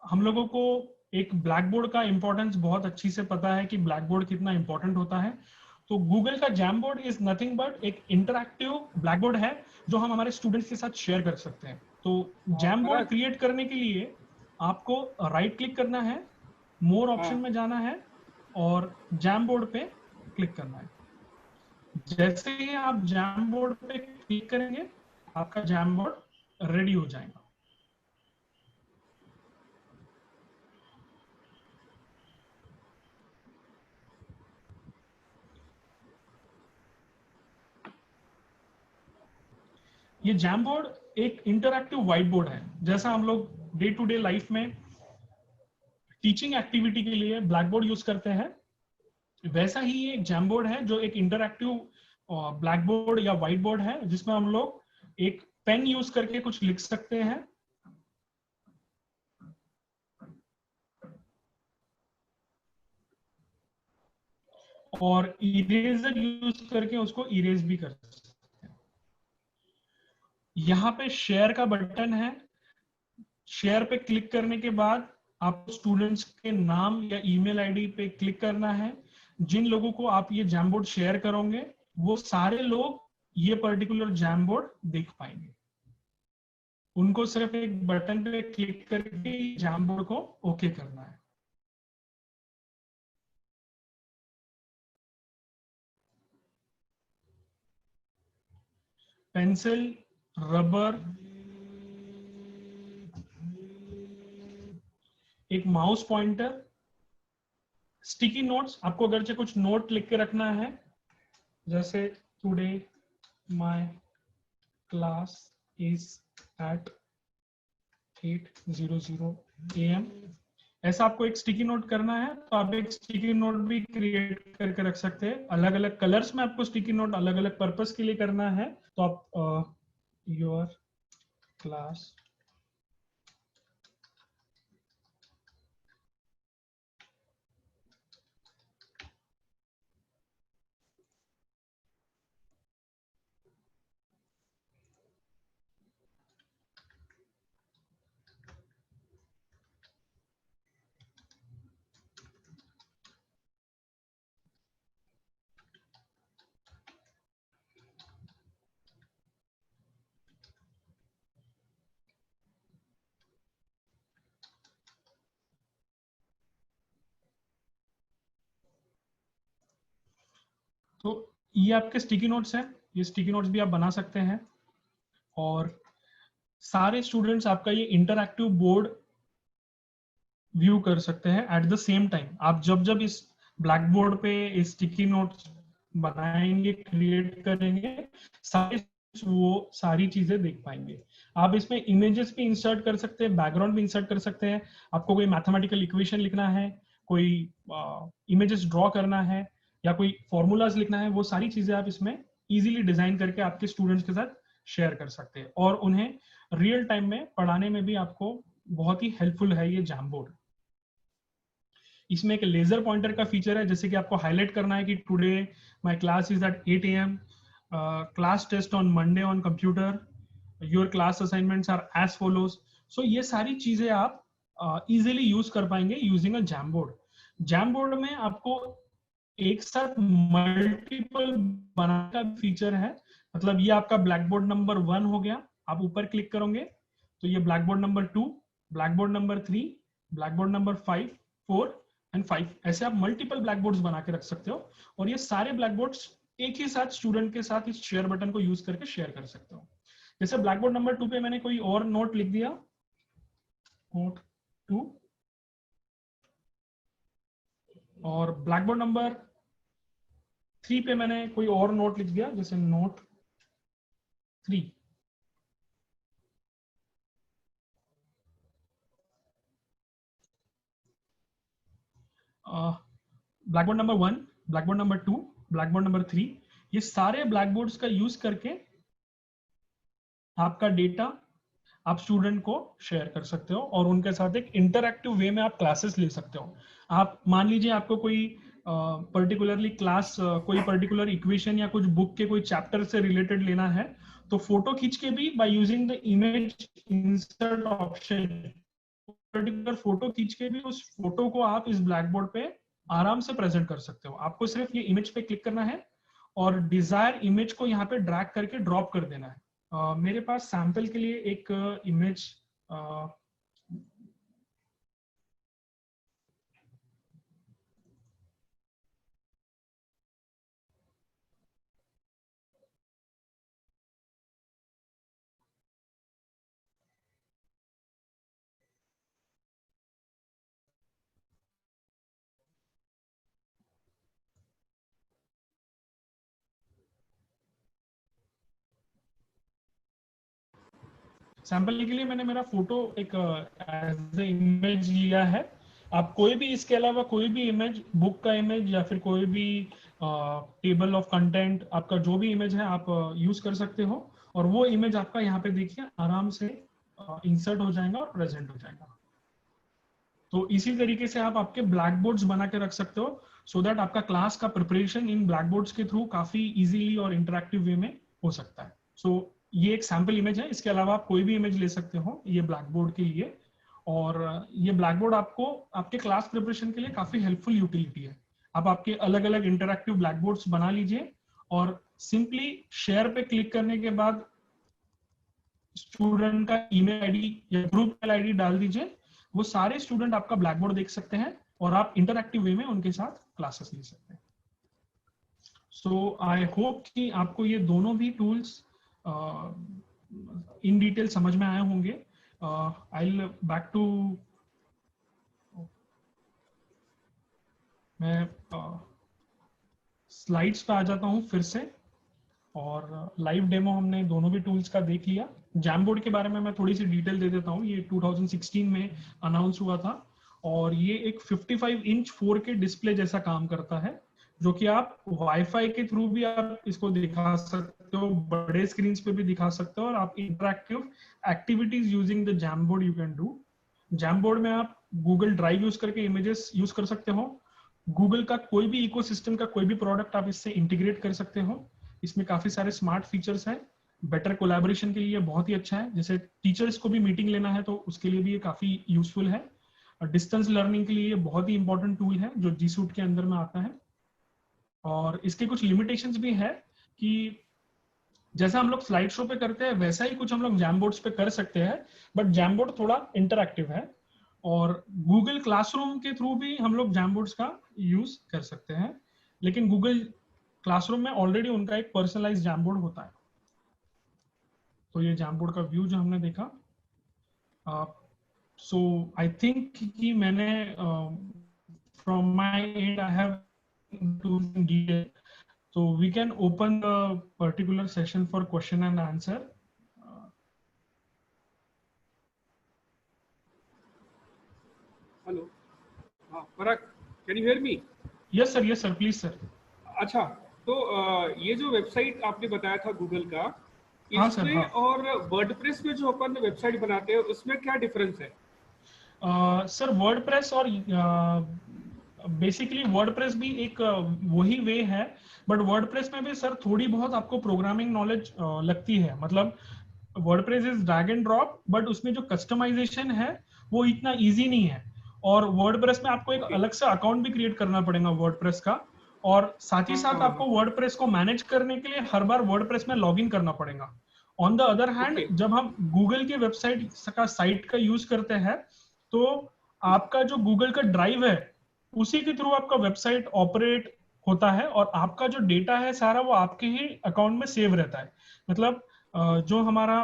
हम लोगों को एक ब्लैक बोर्ड का इंपॉर्टेंस बहुत अच्छी से पता है कि ब्लैक बोर्ड कितना इंपॉर्टेंट होता है। तो गूगल का जैमबोर्ड इज नथिंग बट एक इंटरैक्टिव ब्लैक बोर्ड है जो हम हमारे स्टूडेंट्स के साथ शेयर कर सकते हैं। तो जैमबोर्ड क्रिएट करने के लिए आपको राइट क्लिक करना है, मोर ऑप्शन में जाना है और जैमबोर्ड पे क्लिक करना है। जैसे ही आप जैमबोर्ड पे क्लिक करेंगे आपका जैमबोर्ड रेडी हो जाएगा। ये जैमबोर्ड एक इंटरैक्टिव व्हाइट बोर्ड है। जैसा हम लोग डे टू डे लाइफ में टीचिंग एक्टिविटी के लिए ब्लैक बोर्ड यूज करते हैं, वैसा ही ये एक जैमबोर्ड है जो एक इंटरैक्टिव ब्लैक बोर्ड या व्हाइट बोर्ड है जिसमें हम लोग एक पेन यूज करके कुछ लिख सकते हैं और इरेजर यूज करके उसको इरेज भी कर सकते हैं। यहाँ पे शेयर का बटन है। शेयर पे क्लिक करने के बाद आपको स्टूडेंट्स के नाम या ईमेल आईडी पे क्लिक करना है। जिन लोगों को आप ये जैमबोर्ड शेयर करोगे वो सारे लोग ये पर्टिकुलर जैमबोर्ड देख पाएंगे। उनको सिर्फ एक बटन पे क्लिक करके जैमबोर्ड को ओके करना है। पेंसिल, रबर, एक माउस पॉइंटर, स्टिकी नोट्स, आपको अगर से कुछ नोट लिख के रखना है, जैसे today my class is at 8:00 AM, ऐसा आपको एक स्टिकी नोट करना है तो आप एक स्टिकी नोट भी क्रिएट करके रख सकते हैं। अलग अलग कलर्स में आपको स्टिकी नोट अलग अलग पर्पस के लिए करना है तो आप योर क्लास तो ये आपके स्टिकी नोट्स हैं, ये स्टिकी नोट्स भी आप बना सकते हैं। और सारे स्टूडेंट्स आपका ये इंटरएक्टिव बोर्ड व्यू कर सकते हैं एट द सेम टाइम। आप जब जब इस ब्लैक बोर्ड पे इस स्टिकी नोट्स बनाएंगे, क्रिएट करेंगे, सारे वो सारी चीजें देख पाएंगे। आप इसमें इमेजेस भी इंसर्ट कर सकते हैं, बैकग्राउंड भी इंसर्ट कर सकते हैं। आपको कोई मैथमेटिकल इक्वेशन लिखना है, कोई इमेजेस ड्रॉ करना है या कोई फॉर्मूलाज लिखना है, वो सारी चीजें आप इसमें इजीली डिजाइन करके आपके स्टूडेंट्स के साथ शेयर कर सकते हैं। और उन्हें रियल टाइम में पढ़ाने में भी आपको बहुत ही हेल्पफुल है ये जैमबोर्ड। इसमें एक लेजर पॉइंटर का फीचर है, जैसे कि आपको हाईलाइट करना है कि today my class is at 8 AM, class test on Monday on computer, your class assignments are as follows. So ये सारी चीजें आप इजीली यूज कर पाएंगे यूजिंग अ जैमबोर्ड। जैमबोर्ड में आपको एक साथ मल्टीपल बनाने का फीचर है। मतलब ये आपका ब्लैक बोर्ड नंबर 1 हो गया, आप ऊपर क्लिक करोगे तो ये black board number 2, black board number 3, black board number 5, 4 and 5, ऐसे आप मल्टीपल ब्लैक बोर्ड्स बना के रख सकते हो। और ये सारे ब्लैक बोर्ड्स एक ही साथ स्टूडेंट के साथ इस शेयर बटन को यूज करके शेयर कर सकते हो। जैसे ब्लैक बोर्ड नंबर 2 पे मैंने कोई और नोट लिख दिया, नोट 2, और ब्लैक बोर्ड नंबर 3 पे मैंने कोई और नोट लिख दिया, जैसे note 3। Black board number 1, black board number 2, black board number 3, ये सारे ब्लैक बोर्ड्स का यूज करके आपका डेटा आप स्टूडेंट को शेयर कर सकते हो और उनके साथ एक इंटरैक्टिव वे में आप क्लासेस ले सकते हो। आप मान लीजिए आपको कोई पर्टिकुलरली क्लास, कोई पर्टिकुलर इक्वेशन या कुछ बुक के कोई चैप्टर से रिलेटेड लेना है, तो फोटो खींच के भी by using the image insert option, particular photo खींच के भी उस फोटो को आप इस ब्लैक बोर्ड पे आराम से प्रेजेंट कर सकते हो। आपको सिर्फ ये इमेज पे क्लिक करना है और डिजायर इमेज को यहाँ पे ड्रैग करके ड्रॉप कर देना है। मेरे पास सैंपल के लिए एक इमेज सैंपल के लिए मैंने मेरा फोटो एक एज ए इमेज लिया है। आप कोई भी इसके अलावा कोई भी इमेज, बुक का इमेज या फिर कोई भी टेबल ऑफ कंटेंट, आपका जो भी इमेज है आप यूज कर सकते हो। और वो इमेज आपका यहाँ पे देखिए आराम से इंसर्ट हो जाएगा और प्रेजेंट हो जाएगा। तो इसी तरीके से आप आपके ब्लैक बोर्ड्स बना के रख सकते हो सो दैट आपका क्लास का प्रिपरेशन इन ब्लैक बोर्ड्स के थ्रू काफी इजीली और इंटरेक्टिव वे में हो सकता है। सो ये एक सैंपल इमेज है, इसके अलावा आप कोई भी इमेज ले सकते हो ये ब्लैक बोर्ड के लिए। और ये ब्लैक बोर्ड आपको आपके क्लास प्रिपरेशन के लिए काफी हेल्पफुल यूटिलिटी है। आप आपके अलग अलग इंटरैक्टिव ब्लैक बोर्ड्स बना लीजिए और सिंपली शेयर पे क्लिक करने के बाद स्टूडेंट का ईमेल आईडी या ग्रुप मेल आईडी डाल दीजिए। वो सारे स्टूडेंट आपका ब्लैक बोर्ड देख सकते हैं और आप इंटरैक्टिव वे में उनके साथ क्लासेस ले सकते हैं। सो आई होप कि आपको ये दोनों भी टूल्स इन डिटेल समझ में आए होंगे। आई विल बैक टू मैं स्लाइड्स पे आ जाता हूँ फिर से, और लाइव डेमो हमने दोनों भी टूल्स का देख लिया। जैमबोर्ड के बारे में मैं थोड़ी सी डिटेल दे देता हूँ। ये 2016 में अनाउंस हुआ था, और ये एक 55 इंच 4K डिस्प्ले जैसा काम करता है, जो कि आप वाईफाई के थ्रू भी आप इसको दिखा सकते हो, बड़े स्क्रीन पे भी दिखा सकते हो, और आप interactive activities using the जैमबोर्ड you can do. जैमबोर्ड में आप गूगल ड्राइव यूज करके इमेजेस यूज कर सकते हो। गूगल का कोई भी इकोसिस्टम का कोई भी प्रोडक्ट आप इससे इंटीग्रेट कर सकते हो। इसमें काफी सारे स्मार्ट फीचर्स हैं। बेटर कोलैबोरेशन के लिए बहुत ही अच्छा है, जैसे टीचर्स को भी मीटिंग लेना है तो उसके लिए भी ये काफी यूजफुल है। डिस्टेंस लर्निंग के लिए ये बहुत ही इंपॉर्टेंट टूल है जो जी सूट के अंदर में आता है। और इसके कुछ लिमिटेशंस भी है कि जैसा हम लोग स्लाइड शो पे करते हैं वैसा ही कुछ हम लोग जैमबोर्ड्स पे कर सकते हैं, बट जैमबोर्ड थोड़ा इंटरैक्टिव है। और गूगल क्लासरूम के थ्रू भी हम लोग जैमबोर्ड्स का यूज कर सकते हैं, लेकिन गूगल क्लासरूम में ऑलरेडी उनका एक पर्सनलाइज जैमबोर्ड होता है। तो ये जैमबोर्ड का व्यू जो हमने देखा, सो आई थिंक कि मैंने from my and I have to detail, so we can open the particular session for question and answer. Hello, हाँ Parag, can you hear me? Yes sir, please sir. अच्छा, तो ये जो वेबसाइट आपने बताया था गूगल का, हाँ सर, इसमें हाँ। और वर्डप्रेस में जो अपन वेबसाइट बनाते हैं उसमें क्या डिफरेंस है? सर वर्डप्रेस और बेसिकली वर्डप्रेस भी एक वही वे है, बट वर्डप्रेस में भी सर थोड़ी बहुत आपको प्रोग्रामिंग नॉलेज लगती है। मतलब WordPress is drag and drop, but उसमें जो कस्टमाइजेशन है वो इतना इजी नहीं है। और वर्डप्रेस में आपको एक अलग से अकाउंट भी क्रिएट करना पड़ेगा वर्डप्रेस का, और साथ ही साथ आपको वर्डप्रेस को मैनेज करने के लिए हर बार वर्डप्रेस में लॉगिन करना पड़ेगा। ऑन द अदर हैंड, जब हम गूगल की वेबसाइट का साइट का यूज करते हैं तो आपका जो गूगल का ड्राइव है उसी के थ्रू आपका वेबसाइट ऑपरेट होता है, और आपका जो डेटा है सारा वो आपके ही अकाउंट में सेव रहता है। मतलब जो हमारा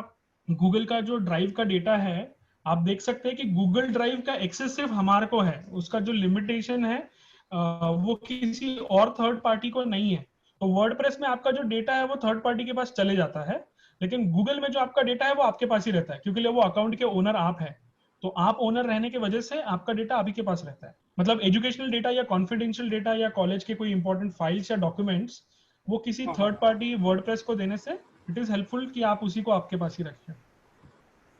गूगल का जो ड्राइव का डेटा है, आप देख सकते हैं कि गूगल ड्राइव का एक्सेस सिर्फ हमारे को है, उसका जो लिमिटेशन है वो किसी और थर्ड पार्टी को नहीं है। तो वर्डप्रेस में आपका जो डेटा है वो थर्ड पार्टी के पास चले जाता है, लेकिन गूगल में जो आपका डेटा है वो आपके पास ही रहता है, क्योंकि वो अकाउंट के ओनर आप है। तो आप ओनर रहने की वजह से आपका डेटा आप ही के पास रहता है। मतलब एजुकेशनल डेटा या कॉन्फिडेंशियल डेटा या कॉलेज के कोई इंपॉर्टेंट फाइल्स या डॉक्यूमेंट्स, वो किसी थर्ड पार्टी वर्डप्रेस को देने से इट इज हेल्पफुल कि आप उसी को आपके पास ही रखें।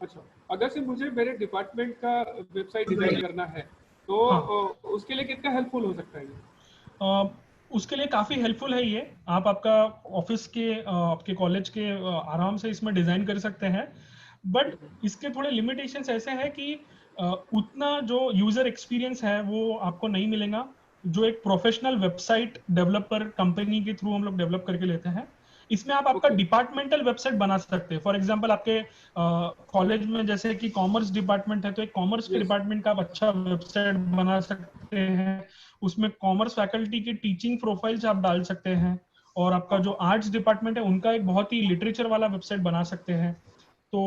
अच्छा, अगर से मुझे मेरे डिपार्टमेंट का वेबसाइट डिजाइन करना है तो हाँ। उसके लिए कितना हेल्पफुल हो सकता है ये? उसके लिए काफी हेल्पफुल है ये। आप आपका ऑफिस के आपके कॉलेज के आराम से इसमें डिजाइन कर सकते हैं, बट इसके थोड़े लिमिटेशंस ऐसे हैं कि उतना जो यूजर एक्सपीरियंस है वो आपको नहीं मिलेगा जो एक प्रोफेशनल वेबसाइट डेवलपर कंपनी के थ्रू हम लोग डेवलप करके लेते हैं। इसमें आप आपका डिपार्टमेंटल वेबसाइट बना सकते हैं। फॉर एग्जांपल आपके कॉलेज में जैसे कि कॉमर्स डिपार्टमेंट है, तो एक कॉमर्स के डिपार्टमेंट का आप अच्छा वेबसाइट बना सकते हैं। उसमें कॉमर्स फैकल्टी की टीचिंग प्रोफाइल्स आप डाल सकते हैं, और आपका जो आर्ट्स डिपार्टमेंट है उनका एक बहुत ही लिटरेचर वाला वेबसाइट बना सकते हैं। तो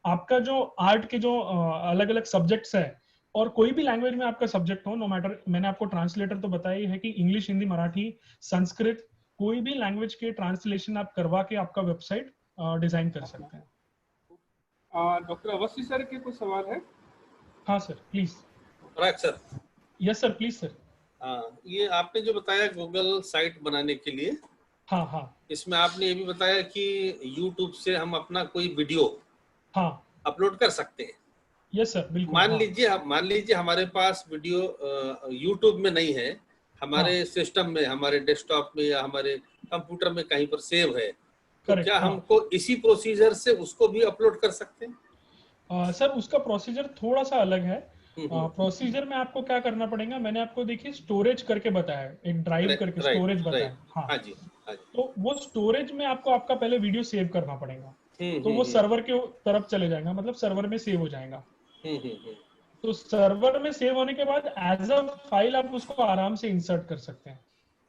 आपका जो आर्ट के जो अलग अलग सब्जेक्ट्स है, और कोई भी लैंग्वेज में आपका सब्जेक्ट हो, नो मैटर, मैंने आपको ट्रांसलेटर तो बताया ही है कि इंग्लिश, हिंदी, मराठी, संस्कृत, कोई भी लैंग्वेज के ट्रांसलेशन आप करवा के आपका वेबसाइट डिजाइन कर सकते हैं। डॉक्टर अवस्थी सर के कुछ सवाल है? हाँ sir, please. Parag sir. Yes sir, please sir. ये आपने जो बताया गूगल साइट बनाने के लिए, हाँ हाँ, इसमें आपने ये भी बताया कि यूट्यूब से हम अपना कोई वीडियो हाँ अपलोड कर सकते हैं। यस सर, बिल्कुल। मान लीजिए हमारे पास वीडियो यूट्यूब में नहीं है, हमारे सिस्टम में, हमारे डेस्कटॉप में या हमारे कंप्यूटर में कहीं पर सेव है, तो क्या हमको इसी प्रोसीजर से उसको भी अपलोड कर सकते हैं? सर उसका प्रोसीजर थोड़ा सा अलग है। प्रोसीजर में आपको क्या करना पड़ेगा, मैंने आपको देखिए स्टोरेज करके बताया, एक ड्राइव करके स्टोरेज बताया। हाँ जी। तो वो स्टोरेज में आपको आपका पहले वीडियो सेव करना पड़ेगा, तो वो सर्वर के तरफ चले जाएगा, मतलब सर्वर में सेव हो जाएगा। तो सर्वर में सेव होने के बाद एज अ फाइल आप उसको आराम से इंसर्ट कर सकते हैं।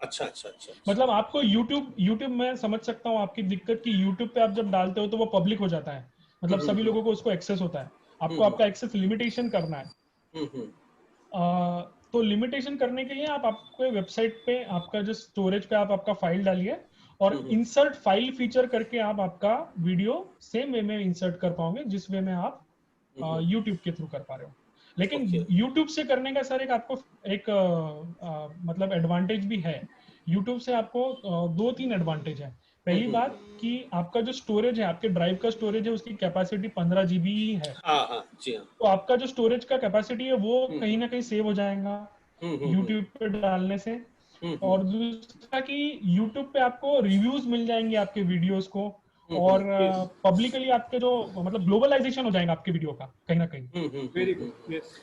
अच्छा। मतलब आपको यूट्यूब में समझ सकता हूँ आपकी दिक्कत कि यूट्यूब पे आप जब डालते हो तो वो पब्लिक हो जाता है, मतलब सभी लोगों को उसको एक्सेस होता है। आपको आपका एक्सेस लिमिटेशन करना है। तो लिमिटेशन करने के लिए आप आपके वेबसाइट पे आपका जो स्टोरेज पे आप आपका फाइल डालिए और इंसर्ट फाइल फीचर करके आप आपका वीडियो सेम वे में इंसर्ट कर पाओगे जिस वे में आप यूट्यूब के थ्रू कर पा रहे हो। लेकिन यूट्यूब से करने का सर एक आपको एक मतलब एडवांटेज भी है। यूट्यूब से आपको 2-3 एडवांटेज है। पहली बात कि आपका जो स्टोरेज है, आपके ड्राइव का स्टोरेज है, उसकी कैपेसिटी 15 GB ही है। तो आपका जो स्टोरेज का कैपेसिटी है वो कहीं ना कहीं सेव हो जाएगा यूट्यूब पे डालने से। और दूसरा कि यूट्यूब पे आपको रिव्यूज मिल जाएंगे आपके वीडियोस को और पब्लिकली आपके जो मतलब ग्लोबलाइजेशन हो जाएगा आपके वीडियो का कहीं ना कहीं। Very good. यस,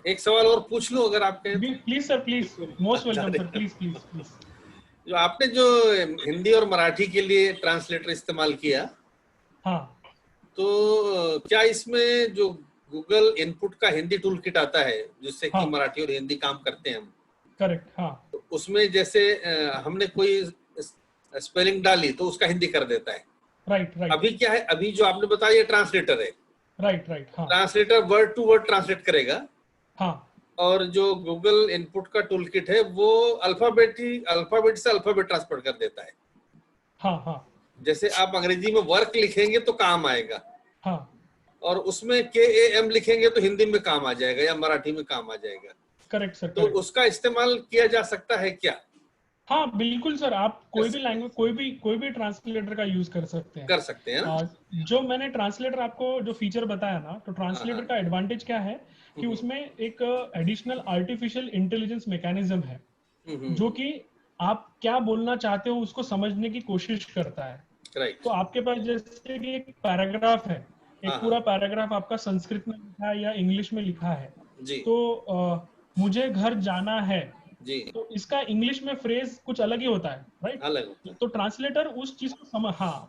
एक सवाल और पूछ लूं अगर आप कहें तो? Please sir, please, most welcome sir, please please please. जो आपने जो हिंदी और मराठी के लिए ट्रांसलेटर इस्तेमाल किया, हाँ, तो क्या इसमें जो गूगल इनपुट का हिंदी टूल किट आता है जिससे कि मराठी और हिंदी काम करते हैं हम, करेक्ट, हाँ, तो उसमें जैसे हमने कोई स्पेलिंग डाली तो उसका हिंदी कर देता है? Right right. अभी क्या है, अभी जो आपने बताया ये ट्रांसलेटर है। राइट राइट, हाँ, translator word to word translate करेगा। हाँ, और जो गूगल इनपुट का टूल किट है वो अल्फाबेट से अल्फाबेट ट्रांसफर कर देता है। हाँ, हाँ, जैसे आप अंग्रेजी में वर्क लिखेंगे तो काम आएगा, हाँ, और उसमें KAM लिखेंगे तो हिंदी में काम आ जाएगा या मराठी में काम आ जाएगा। करेक्ट सर, तो उसका इस्तेमाल किया जा सकता है क्या? हाँ बिल्कुल सर, आप कोई भी लैंग्वेज कोई भी ट्रांसलेटर का यूज कर सकते हैं। कर सकते हैं ना? जो मैंने ट्रांसलेटर आपको जो फीचर बताया ना, तो ट्रांसलेटर का एडवांटेज क्या है कि उसमें एक एडिशनल आर्टिफिशियल इंटेलिजेंस मैकेनिज्म है जो कि आप क्या बोलना चाहते हो उसको समझने की कोशिश करता है। राइट। तो आपके पास जैसे कि एक पैराग्राफ है, एक पूरा पैराग्राफ आपका संस्कृत में लिखा है या इंग्लिश में लिखा है जी। तो मुझे घर जाना है जी, तो इसका इंग्लिश में फ्रेज कुछ अलग ही होता है, राइट? अलग होता है। तो ट्रांसलेटर उस चीज को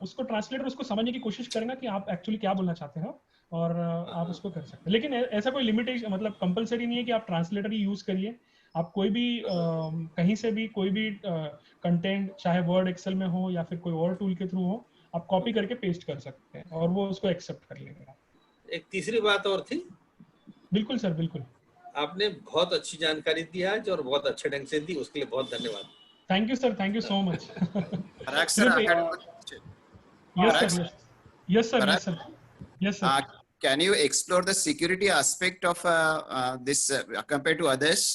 उसको ट्रांसलेटर उसको समझने की कोशिश करेगा कि आप एक्चुअली क्या बोलना चाहते हो और आप उसको कर सकते हैं। लेकिन ऐसा कोई लिमिटेशन मतलब कंपलसरी नहीं है कि आप ट्रांसलेटर ही यूज करिए। आप कोई भी कहीं से भी कोई भी कंटेंट चाहे वर्ड एक्सेल में हो या फिर कोई और टूल के थ्रू हो, आप कॉपी करके पेस्ट कर सकते हैं और वो उसको एक्सेप्ट कर लेगा। एक तीसरी बात और थी। बिल्कुल सर, बिल्कुल। आपने बहुत अच्छी जानकारी दी आज और बहुत अच्छे ढंग से दी, उसके लिए बहुत धन्यवाद। Thank you sir, thank you so much. Parag sir, Yes sir, yes sir, yes sir, yes sir. Can you explore the security aspect of this compared to others?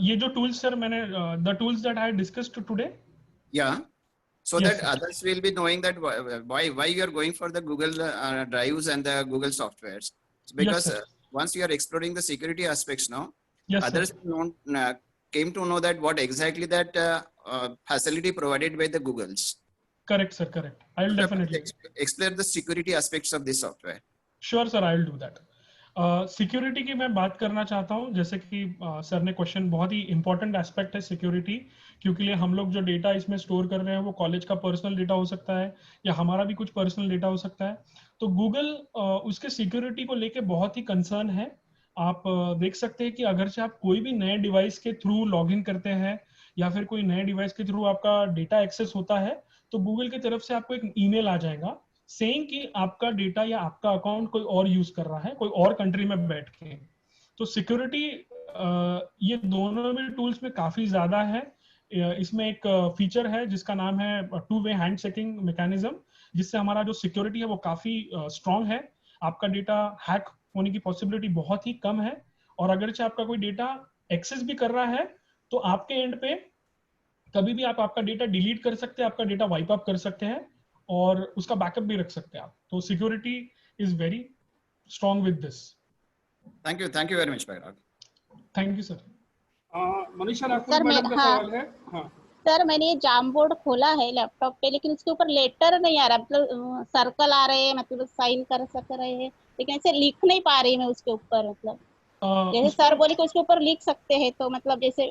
ये जो tools sir मैंने the tools that I discussed today. Yeah, so Yes, that sir. others will be knowing that why you are going for the Google Drives and the Google softwares, because Yes, once you are exploring the security aspects now, yes, others sir. came to know that what exactly that facility provided by the Googles. Correct sir, correct. I will definitely explore the security aspects of this software. Sure sir, I will do that. Security की मैं बात करना चाहता हूँ, जैसे कि सर ने क्वेश्चन, बहुत ही इंपॉर्टेंट एस्पेक्ट है सिक्योरिटी, क्योंकि हम लोग जो डेटा इसमें स्टोर कर रहे हैं वो कॉलेज का पर्सनल डेटा हो सकता है या हमारा भी कुछ पर्सनल डेटा हो सकता है। तो गूगल उसके सिक्योरिटी को लेके बहुत ही कंसर्न है। आप देख सकते हैं कि अगर से आप कोई भी नए डिवाइस के थ्रू लॉग इन करते हैं या फिर कोई नए डिवाइस के थ्रू आपका डेटा एक्सेस होता है तो गूगल की तरफ से आपको एक ईमेल आ जाएगा सेइंग कि आपका डेटा या आपका अकाउंट कोई और यूज कर रहा है, कोई और कंट्री में बैठ के। तो सिक्योरिटी ये दोनों भी टूल्स में काफी ज्यादा है। इसमें एक फीचर है जिसका नाम है 2-वे हैंड चेकिंग मैकेनिज्म, जिससे हमारा जो सिक्योरिटी है वो काफी स्ट्रांग है। आपका डेटा हैक होने की पॉसिबिलिटी बहुत ही कम है और अगर से आपका कोई डेटा एक्सेस भी कर रहा है तो आपके एंड पे कभी भी आप आपका डेटा डिलीट कर सकते हैं, आपका डेटा वाइप अप कर सकते हैं और उसका बैकअप भी रख सकते हैं आप। तो security is very strong with this. Thank you very much Parag. Thank you sir. Manisha Rathore madam का सवाल है। हाँ सर, मैंने ये जाम बोर्ड खोला है लैपटॉप पे, लेकिन उसके ऊपर लेटर नहीं आ रहा, मतलब सर्कल आ रहे हैं, मतलब साइन कर सक रहे हैं, लेकिन ऐसे लिख नहीं पा रही मैं उसके ऊपर। मतलब जैसे सर बोले कि उसके ऊपर लिख सकते हैं, तो मतलब जैसे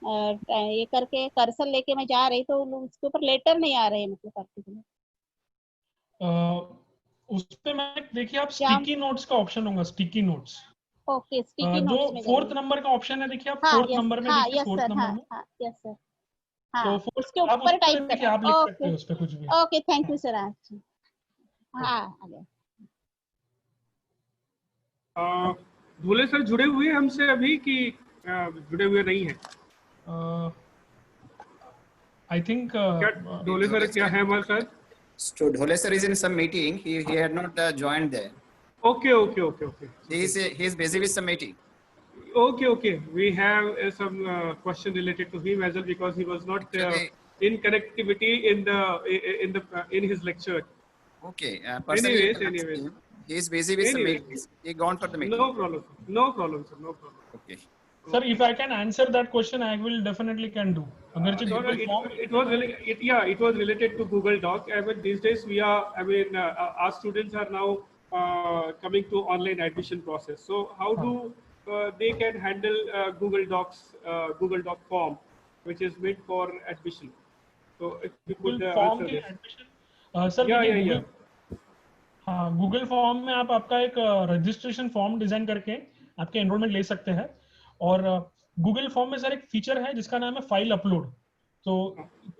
ये करके कर्सर लेके मैं जा रही तो उसके ऊपर लेटर नहीं आ रहे हैं, मतलब पर्टिकुलर। उस पे मैं देखिए आप स्टिकी नोट्स का ऑप्शन होगा, स्टिकी नोट्स। ओके, स्टिकी जो नोट्स में 4th नंबर का ऑप्शन है, देखिए आप 4th नंबर में देखिए, 4th नंबर में। यस सर, तो उसके ऊपर टाइप करके आप लिख सकते हो उस पे कुछ भी। Okay, thank you sir. हाँ, आ गया। भोले सर जुड़े हुए हैं हमसे अभी कि जुड़े हुए नहीं है? आई थिंक क्या ढोले सर क्या है हमारे साथ? So Dhole sir is in some meeting. He had not joined there. Okay. He is busy with some meeting. Okay. We have some question related to him as well because he was not Actually, in connectivity in his lecture. okay. Personally, you can ask Anyways. him. He is busy with some Anyways. meetings. He gone for the meeting. No problem, sir. No problem. Okay. sir, if I can answer that question, I will definitely can do. अगर No, it was related to Google Doc. I mean, these days our students are now coming to online admission process. So how do they can handle Google Docs, Google Doc form, which is made for admission? So if you could Google form answer के this. admission सर देखिए Yeah. हाँ गूगल फॉर्म में आप आपका एक रजिस्ट्रेशन फॉर्म डिजाइन करके आपके एनरोलमेंट ले सकते हैं और गूगल फॉर्म में सर एक फीचर है जिसका नाम है फाइल अपलोड। तो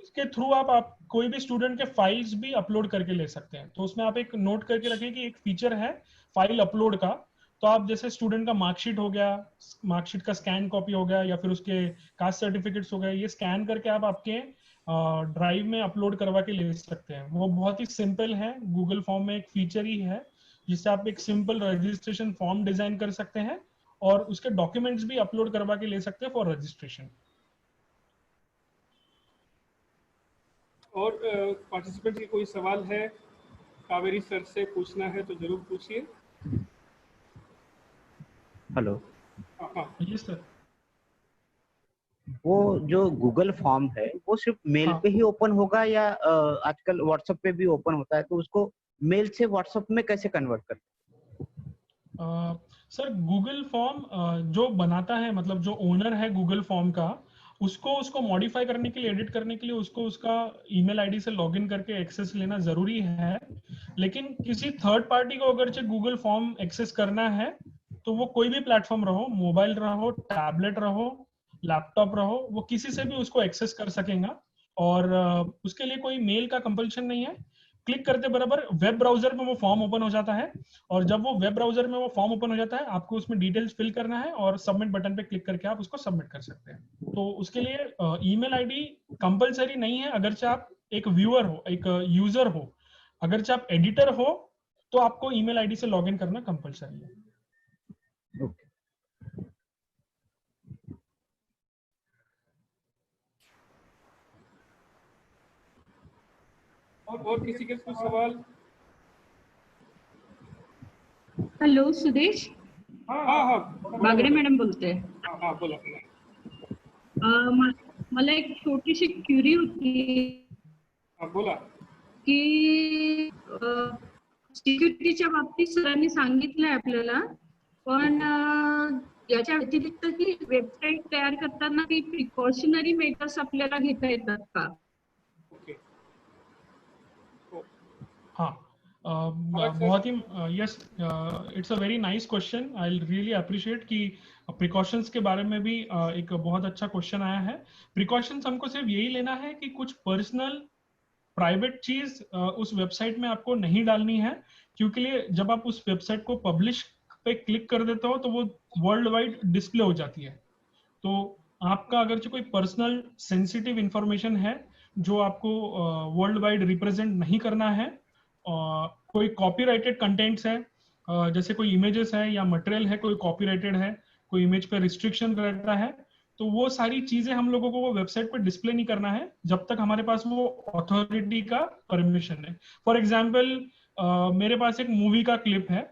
इसके थ्रू आप कोई भी स्टूडेंट के फाइल्स भी अपलोड करके ले सकते हैं। तो उसमें आप एक नोट करके रखें कि एक फीचर है फाइल अपलोड का। तो आप जैसे स्टूडेंट का मार्कशीट हो गया, मार्कशीट का स्कैन कॉपी हो गया या फिर उसके कास्ट सर्टिफिकेट्स हो गए, ये स्कैन करके आप आपके ड्राइव में अपलोड करवा के ले सकते हैं। वो बहुत ही सिंपल है, गूगल फॉर्म में एक फीचर ही है जिससे आप एक सिंपल रजिस्ट्रेशन फॉर्म डिजाइन कर सकते हैं और उसके डॉक्यूमेंट्स भी अपलोड करवा के ले सकते हैं फॉर रजिस्ट्रेशन। और पार्टिसिपेंट की कोई सवाल है कावेरी सर से पूछना है तो जरूर पूछिए। हेलो। हाँ यस सर। वो जो गूगल फॉर्म है वो सिर्फ मेल पे ही ओपन होगा या आजकल व्हाट्सएप पे भी ओपन होता है, तो उसको मेल से व्हाट्सएप में कैसे कन्वर्ट करते सर गूगल फॉर्म जो बनाता है, मतलब जो ओनर है गूगल फॉर्म का, उसको मॉडिफाई करने के लिए, एडिट करने के लिए उसको उसका ईमेल आईडी से लॉगिन करके एक्सेस लेना जरूरी है। लेकिन किसी थर्ड पार्टी को अगर से गूगल फॉर्म एक्सेस करना है तो वो कोई भी प्लेटफॉर्म रहो, मोबाइल रहो, टैबलेट रहो, लैपटॉप रहो, वो किसी से भी उसको एक्सेस कर सकेगा। और उसके लिए कोई मेल का कंपल्शन नहीं है। क्लिक करते बराबर वेब ब्राउजर में वो फॉर्म ओपन हो जाता है और जब वो वेब ब्राउजर में वो फॉर्म ओपन हो जाता है आपको उसमें डिटेल्स फिल करना है और सबमिट बटन पे क्लिक करके आप उसको सबमिट कर सकते हैं। तो उसके लिए ईमेल आईडी कंपलसरी नहीं है। अगर आप एक व्यूअर हो, एक यूजर हो, अगर आप एडिटर हो तो आपको ईमेल आईडी से लॉगिन करना कंपलसरी है। ओके। और किसी के कुछ सवाल? हेलो सुदेश। हाँ बागडे मॅडम बोलते। हाँ बोला। मला एक छोटीशी क्युरी होती बोला की सिक्युरिटीच्या बाबतीत सरांनी सांगितलंय आपल्याला, पण याच्या व्यतिरिक्त की वेबसाईट तयार करताना काही प्रिकॉशनरी मेजर्स आपल्याला घेता येतात का? हाँ बहुत ही yes, it's a very nice question. I really appreciate कि प्रिकॉशंस के बारे में भी एक बहुत अच्छा क्वेश्चन आया है। प्रिकॉशंस हमको सिर्फ यही लेना है कि कुछ पर्सनल प्राइवेट चीज उस वेबसाइट में आपको नहीं डालनी है, क्योंकि जब आप उस वेबसाइट को पब्लिश पे क्लिक कर देते हो तो वो वर्ल्ड वाइड डिस्प्ले हो जाती है। तो आपका अगर कोई पर्सनल सेंसिटिव इंफॉर्मेशन है जो आपको वर्ल्ड वाइड रिप्रेजेंट नहीं करना है, कोई कॉपीराइटेड कंटेंट्स है, जैसे कोई इमेजेस है या मटेरियल है कोई कॉपीराइटेड है, कोई इमेज पे रिस्ट्रिक्शन रहता है, तो वो सारी चीजें हम लोगों को वो वेबसाइट पे डिस्प्ले नहीं करना है जब तक हमारे पास वो अथॉरिटी का परमिशन है। फॉर एग्जाम्पल मेरे पास एक मूवी का क्लिप है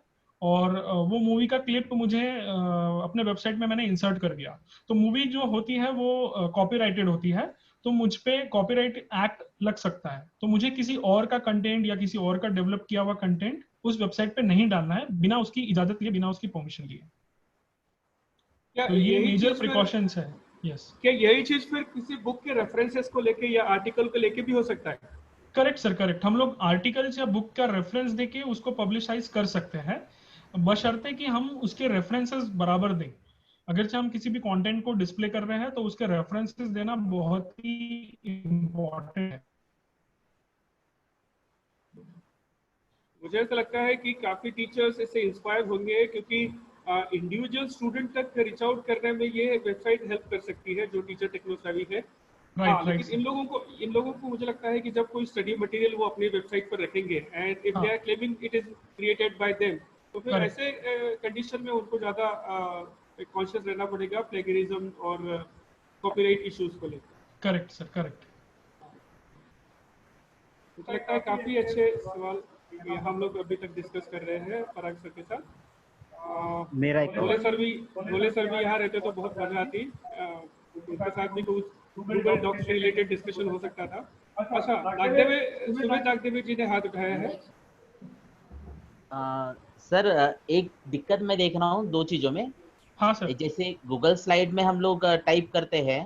और वो मूवी का क्लिप मुझे अपने वेबसाइट में मैंने इंसर्ट कर दिया, तो मूवी जो होती है वो कॉपीराइटेड होती है, तो मुझ पे कॉपीराइट एक्ट लग सकता है। तो मुझे किसी और का कंटेंट या किसी और का डेवलप किया हुआ कंटेंट उस वेबसाइट पे नहीं डालना है बिना उसकी इजाजत लिए, बिना उसकी परमिशन लिए। तो ये मेजर प्रिकॉशंस है। यस। क्या यही चीज फिर किसी बुक के रेफरेंसेस को लेके या आर्टिकल को लेके भी हो सकता है? Correct sir, correct. हम लोग आर्टिकल्स या बुक का रेफरेंस देके उसको पब्लिसाइज कर सकते हैं, बशर्ते कि हम उसके रेफरेंसेस बराबर दें। अगर हम किसी भी कंटेंट को डिस्प्ले कर रहे हैं तो उसके रेफरेंसेस देना बहुत ही इम्पोर्टेंट है। मुझे ऐसा लगता है कि काफी टीचर्स इससे इंस्पायर होंगे, क्योंकि इंडिविजुअल स्टूडेंट तक रीच आउट करने में ये वेबसाइट हेल्प कर सकती है जो टीचर टेक्नोसेवी है। हाँ, लेकिन इन लोगों को मुझे लगता है कि जब कोई स्टडी मटेरियल वो अपनी वेबसाइट पर रखेंगे and if they are claiming it is created by them, तो फिर ऐसे कंडीशन में उनको ज्यादा कॉन्शियस रहना पड़ेगा प्लेगरिज्म और कॉपीराइट इश्यूज को लेकर। Correct sir, correct. मुझे लगता है काफी अच्छे सवाल ये हम लोग अभी तक डिस्कस कर रहे हैं पराग सर के साथ। मेरा एक भोले सर भी यहाँ रहते तो बहुत मजा आती, उनके साथ भी कुछ गूगल डॉक्स से रिलेटेड डिस्कशन हो सकता था। अच्छा, सुमित नागदेवी जी ने हाथ उठाया है। सर एक दिक्कत मैं देख रहा हूँ 2 चीजों में। हाँ सर। जैसे गूगल स्लाइड में हम लोग टाइप करते हैं,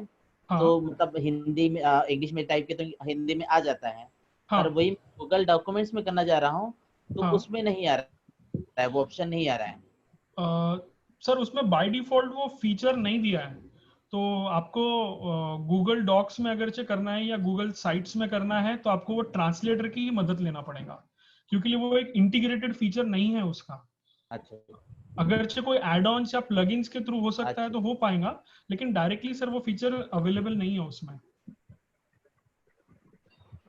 हाँ। तो मतलब हिंदी में इंग्लिश में टाइप के तो हिंदी में आ जाता है। हाँ। और वही गूगल डॉक्यूमेंट्स में करना जा रहा हूँ तो हाँ। उसमें नहीं आ रहा है, वो ऑप्शन नहीं आ रहा है। सर उसमें बाय डिफॉल्ट वो फीचर नहीं दिया है, तो आपको गूगल डॉक्स में अगर करना है या गूगल साइट्स में करना है तो आपको वो ट्रांसलेटर की ही मदद लेना पड़ेगा, क्योंकि वो एक इंटीग्रेटेड फीचर नहीं है उसका। अच्छा। अगरचे कोई एड ऑन्स या प्लगइन्स के थ्रू हो सकता है तो हो पाएगा, लेकिन डायरेक्टली सर वो फीचर अवेलेबल नहीं है उसमें।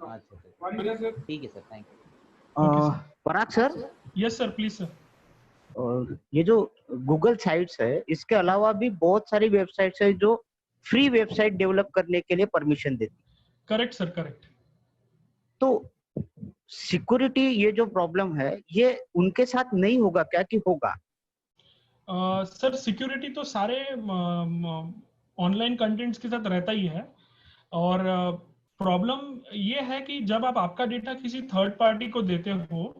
अच्छा, ठीक है sir, thank you. Parag sir. Yes sir, please sir. और ये जो गूगल साइट्स है, इसके अलावा भी बहुत सारी वेबसाइट्स है जो फ्री वेबसाइट डेवलप करने के लिए परमिशन देती है। Correct sir, correct. तो सिक्योरिटी ये जो प्रॉब्लम है ये उनके साथ नहीं होगा क्या कि होगा? सर सिक्योरिटी तो सारे ऑनलाइन कंटेंट्स के साथ रहता ही है, और प्रॉब्लम ये है कि जब आप आपका डेटा किसी थर्ड पार्टी को देते हो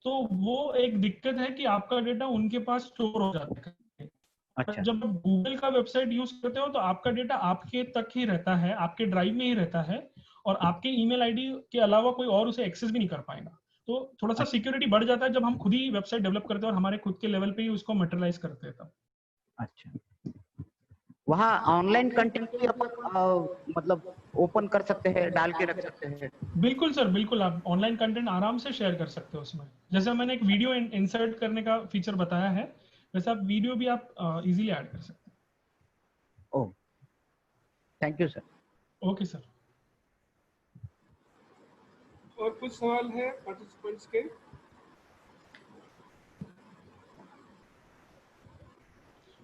तो वो एक दिक्कत है कि आपका डेटा उनके पास स्टोर हो जाता है। अच्छा। जब आप गूगल का वेबसाइट यूज करते हो तो आपका डेटा आपके तक ही रहता है, आपके ड्राइव में ही रहता है, और आपके ईमेल आईडी के अलावा कोई और उसे एक्सेस भी नहीं कर पाएगा। तो थोड़ा सा सिक्योरिटी बढ़ जाता है जब हम खुद ही वेबसाइट डेवलप करते हैं और हमारे खुद के लेवल पे ही उसको मटेरियलाइज करते हैं तब। अच्छा, वहाँ ऑनलाइन कंटेंट भी अपन मतलब ओपन कर सकते हैं, डाल के रख सकते हैं? बिल्कुल सर, बिल्कुल। आप ऑनलाइन कंटेंट आराम से शेयर कर सकते हो उसमें। जैसे मैंने एक वीडियो इंसर्ट करने का फीचर बताया है, वैसे आप वीडियो भी आप इजीली ऐड कर सकते हैं। Oh, thank you sir. Okay sir. और कुछ सवाल है पार्टिसिपेंट्स के?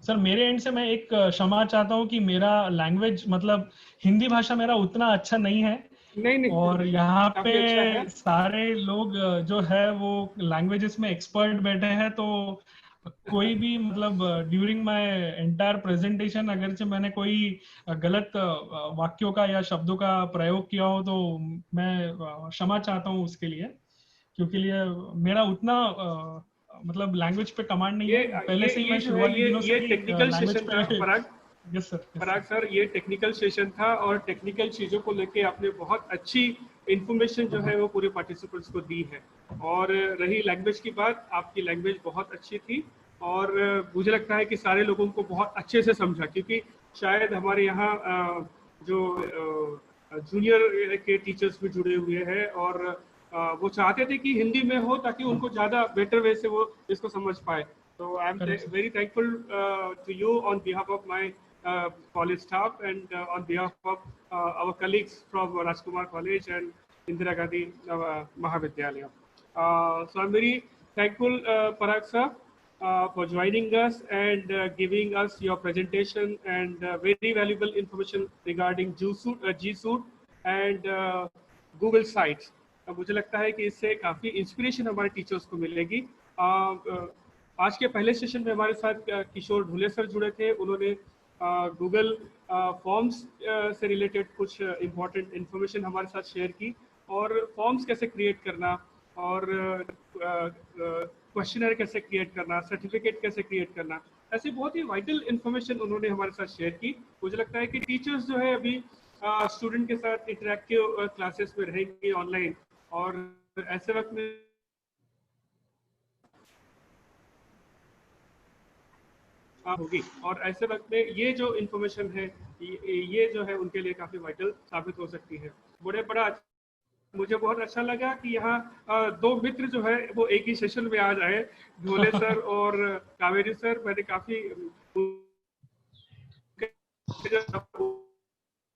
सर मेरे एंड से मैं एक क्षमा चाहता हूँ कि मेरा लैंग्वेज मतलब हिंदी भाषा मेरा उतना अच्छा नहीं है। नहीं, और यहाँ काफी पे अच्छा है। सारे लोग जो है वो लैंग्वेजेस में एक्सपर्ट बैठे हैं, तो कोई भी मतलब ड्यूरिंग माय एंटायर प्रेजेंटेशन अगर से मैंने कोई गलत वाक्यों का या शब्दों का प्रयोग किया हो तो मैं क्षमा चाहता हूँ उसके लिए, क्योंकि लिए मेरा उतना मतलब लैंग्वेज पे कमांड नहीं है। पहले से ही मैं शुरुआती दिनों से टेक्निकल सेशन था Parag. Yes sir. Parag sir, ये टेक्निकल सेशन था और टेक्निकल चीजों को लेके आपने बहुत अच्छी इंफॉर्मेशन जो है वो पूरे पार्टिसिपेंट्स को दी है। और रही लैंग्वेज की बात, आपकी लैंग्वेज बहुत अच्छी थी और मुझे लगता है कि सारे लोगों को बहुत अच्छे से समझा, क्योंकि शायद हमारे यहाँ जो जूनियर के टीचर्स भी जुड़े हुए हैं और वो चाहते थे कि हिंदी में हो ताकि उनको ज्यादा बेटर वे से वो इसको समझ पाए। तो I am very thankful to you on behalf of my college staff and on behalf of our colleagues from Rajkumar College and Indira Gandhi Mahavidyalaya. So I'm very thankful, Parag sir, for joining us and giving us your presentation and very valuable information regarding G Suite and Google Sites. मुझे लगता है कि इससे काफ़ी इंस्पिरेशन हमारे टीचर्स को मिलेगी। आज के पहले सेशन में हमारे साथ किशोर ढुले सर जुड़े थे। उन्होंने गूगल फॉर्म्स से रिलेटेड कुछ इम्पोर्टेंट इंफॉर्मेशन हमारे साथ शेयर की और फॉर्म्स कैसे क्रिएट करना और क्वेश्चनर कैसे क्रिएट करना, सर्टिफिकेट कैसे क्रिएट करना, ऐसी बहुत ही वाइटल इंफॉर्मेशन उन्होंने हमारे साथ शेयर की। मुझे लगता है कि टीचर्स जो है अभी स्टूडेंट के साथ इंटरेक्टिव क्लासेस में रहेंगे ऑनलाइन, और ऐसे वक्त में होगी, और ऐसे वक्त में ये जो इन्फॉर्मेशन है ये जो है उनके लिए काफी वाइटल साबित हो सकती है। बड़ा मुझे बहुत अच्छा लगा कि यहाँ दो मित्र जो है वो एक ही सेशन में आज आए, ढोले सर और कावेरी सर। मैंने काफी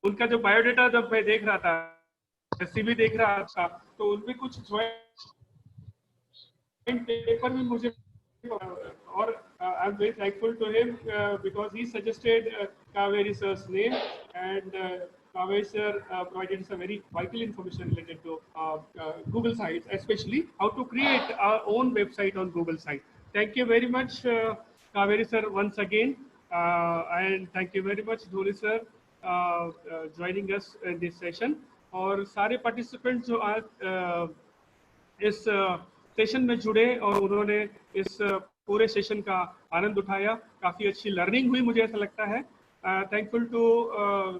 उनका जो बायोडाटा जब मैं देख रहा था, सीवी देख रहा था, तो उनमें कुछ जॉइंट पेपर में मुझे, और I am very thankful to him because he suggested Kaveri sir's name, and Kaveri sir provided some very vital information related to Google sites, especially how to create our own website on Google site. Thank you very much, Kaveri sir, once again, and thank you very much, Dholi sir, joining us in this session. और सारे participants जो आज इस सेशन में जुड़े और उन्होंने इस पूरे सेशन का आनंद उठाया, काफी अच्छी लर्निंग हुई मुझे ऐसा लगता है। Thankful to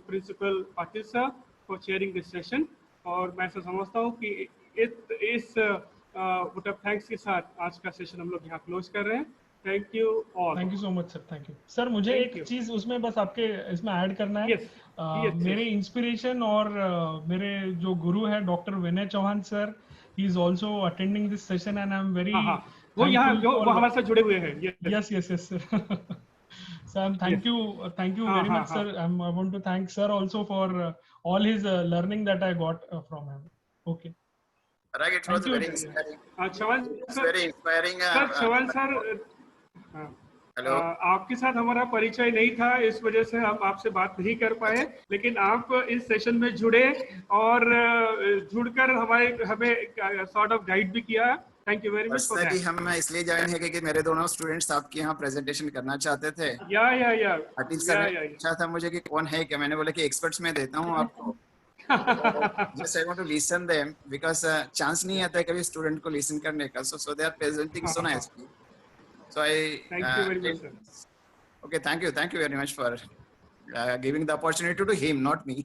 principal Patil sir for chairing this session, और मैं ऐसा समझता हूँ कि इस वोट ऑफ थैंक्स के साथ आज का सेशन हम लोग यहाँ क्लोज कर रहे हैं। Thank you all. Thank you so much sir. Thank you sir. मुझे एक चीज उसमें बस आपके इसमें ऐड करना है। मेरे इंस्पिरेशन और मेरे जो गुरु है doctor Vinay Chauhan sir, he is also attending this session and I am very वो यहाँ वो हमारे साथ जुड़े हुए हैं। yes sir so thank you very much sir. I want to thank sir also for all his learning that I got from him. Okay, Parag, it was very inspiring. Chavan sir, very inspiring. Chavan sir, hello, आपके साथ हमारा परिचय नहीं था, इस वजह से हम आपसे बात नहीं कर पाए, लेकिन आप इस सेशन में जुड़े और जुड़कर हमें सॉर्ट ऑफ गाइड भी किया। Thank you very much for that. हम इसलिए ज्वाइन है क्योंकि मेरे दोनों स्टूडेंट्स आपके यहाँ प्रेजेंटेशन करना चाहते थे। या पाटिल सर ने पूछा था मुझे कि कौन है क्या, मैंने बोला कि एक्सपर्ट्स में देता हूँ आपको। Just I want to listen them because chance नहीं आता है कभी स्टूडेंट को लिसन करने का, so they are presenting so nicely. So thank you very much, sir. Okay, thank you very much for giving the opportunity to him, not me.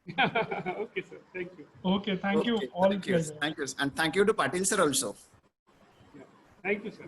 Okay, sir. Thank you. Okay, thank you all. Thank you, and thank you to Patil sir also. Yeah. Thank you, sir.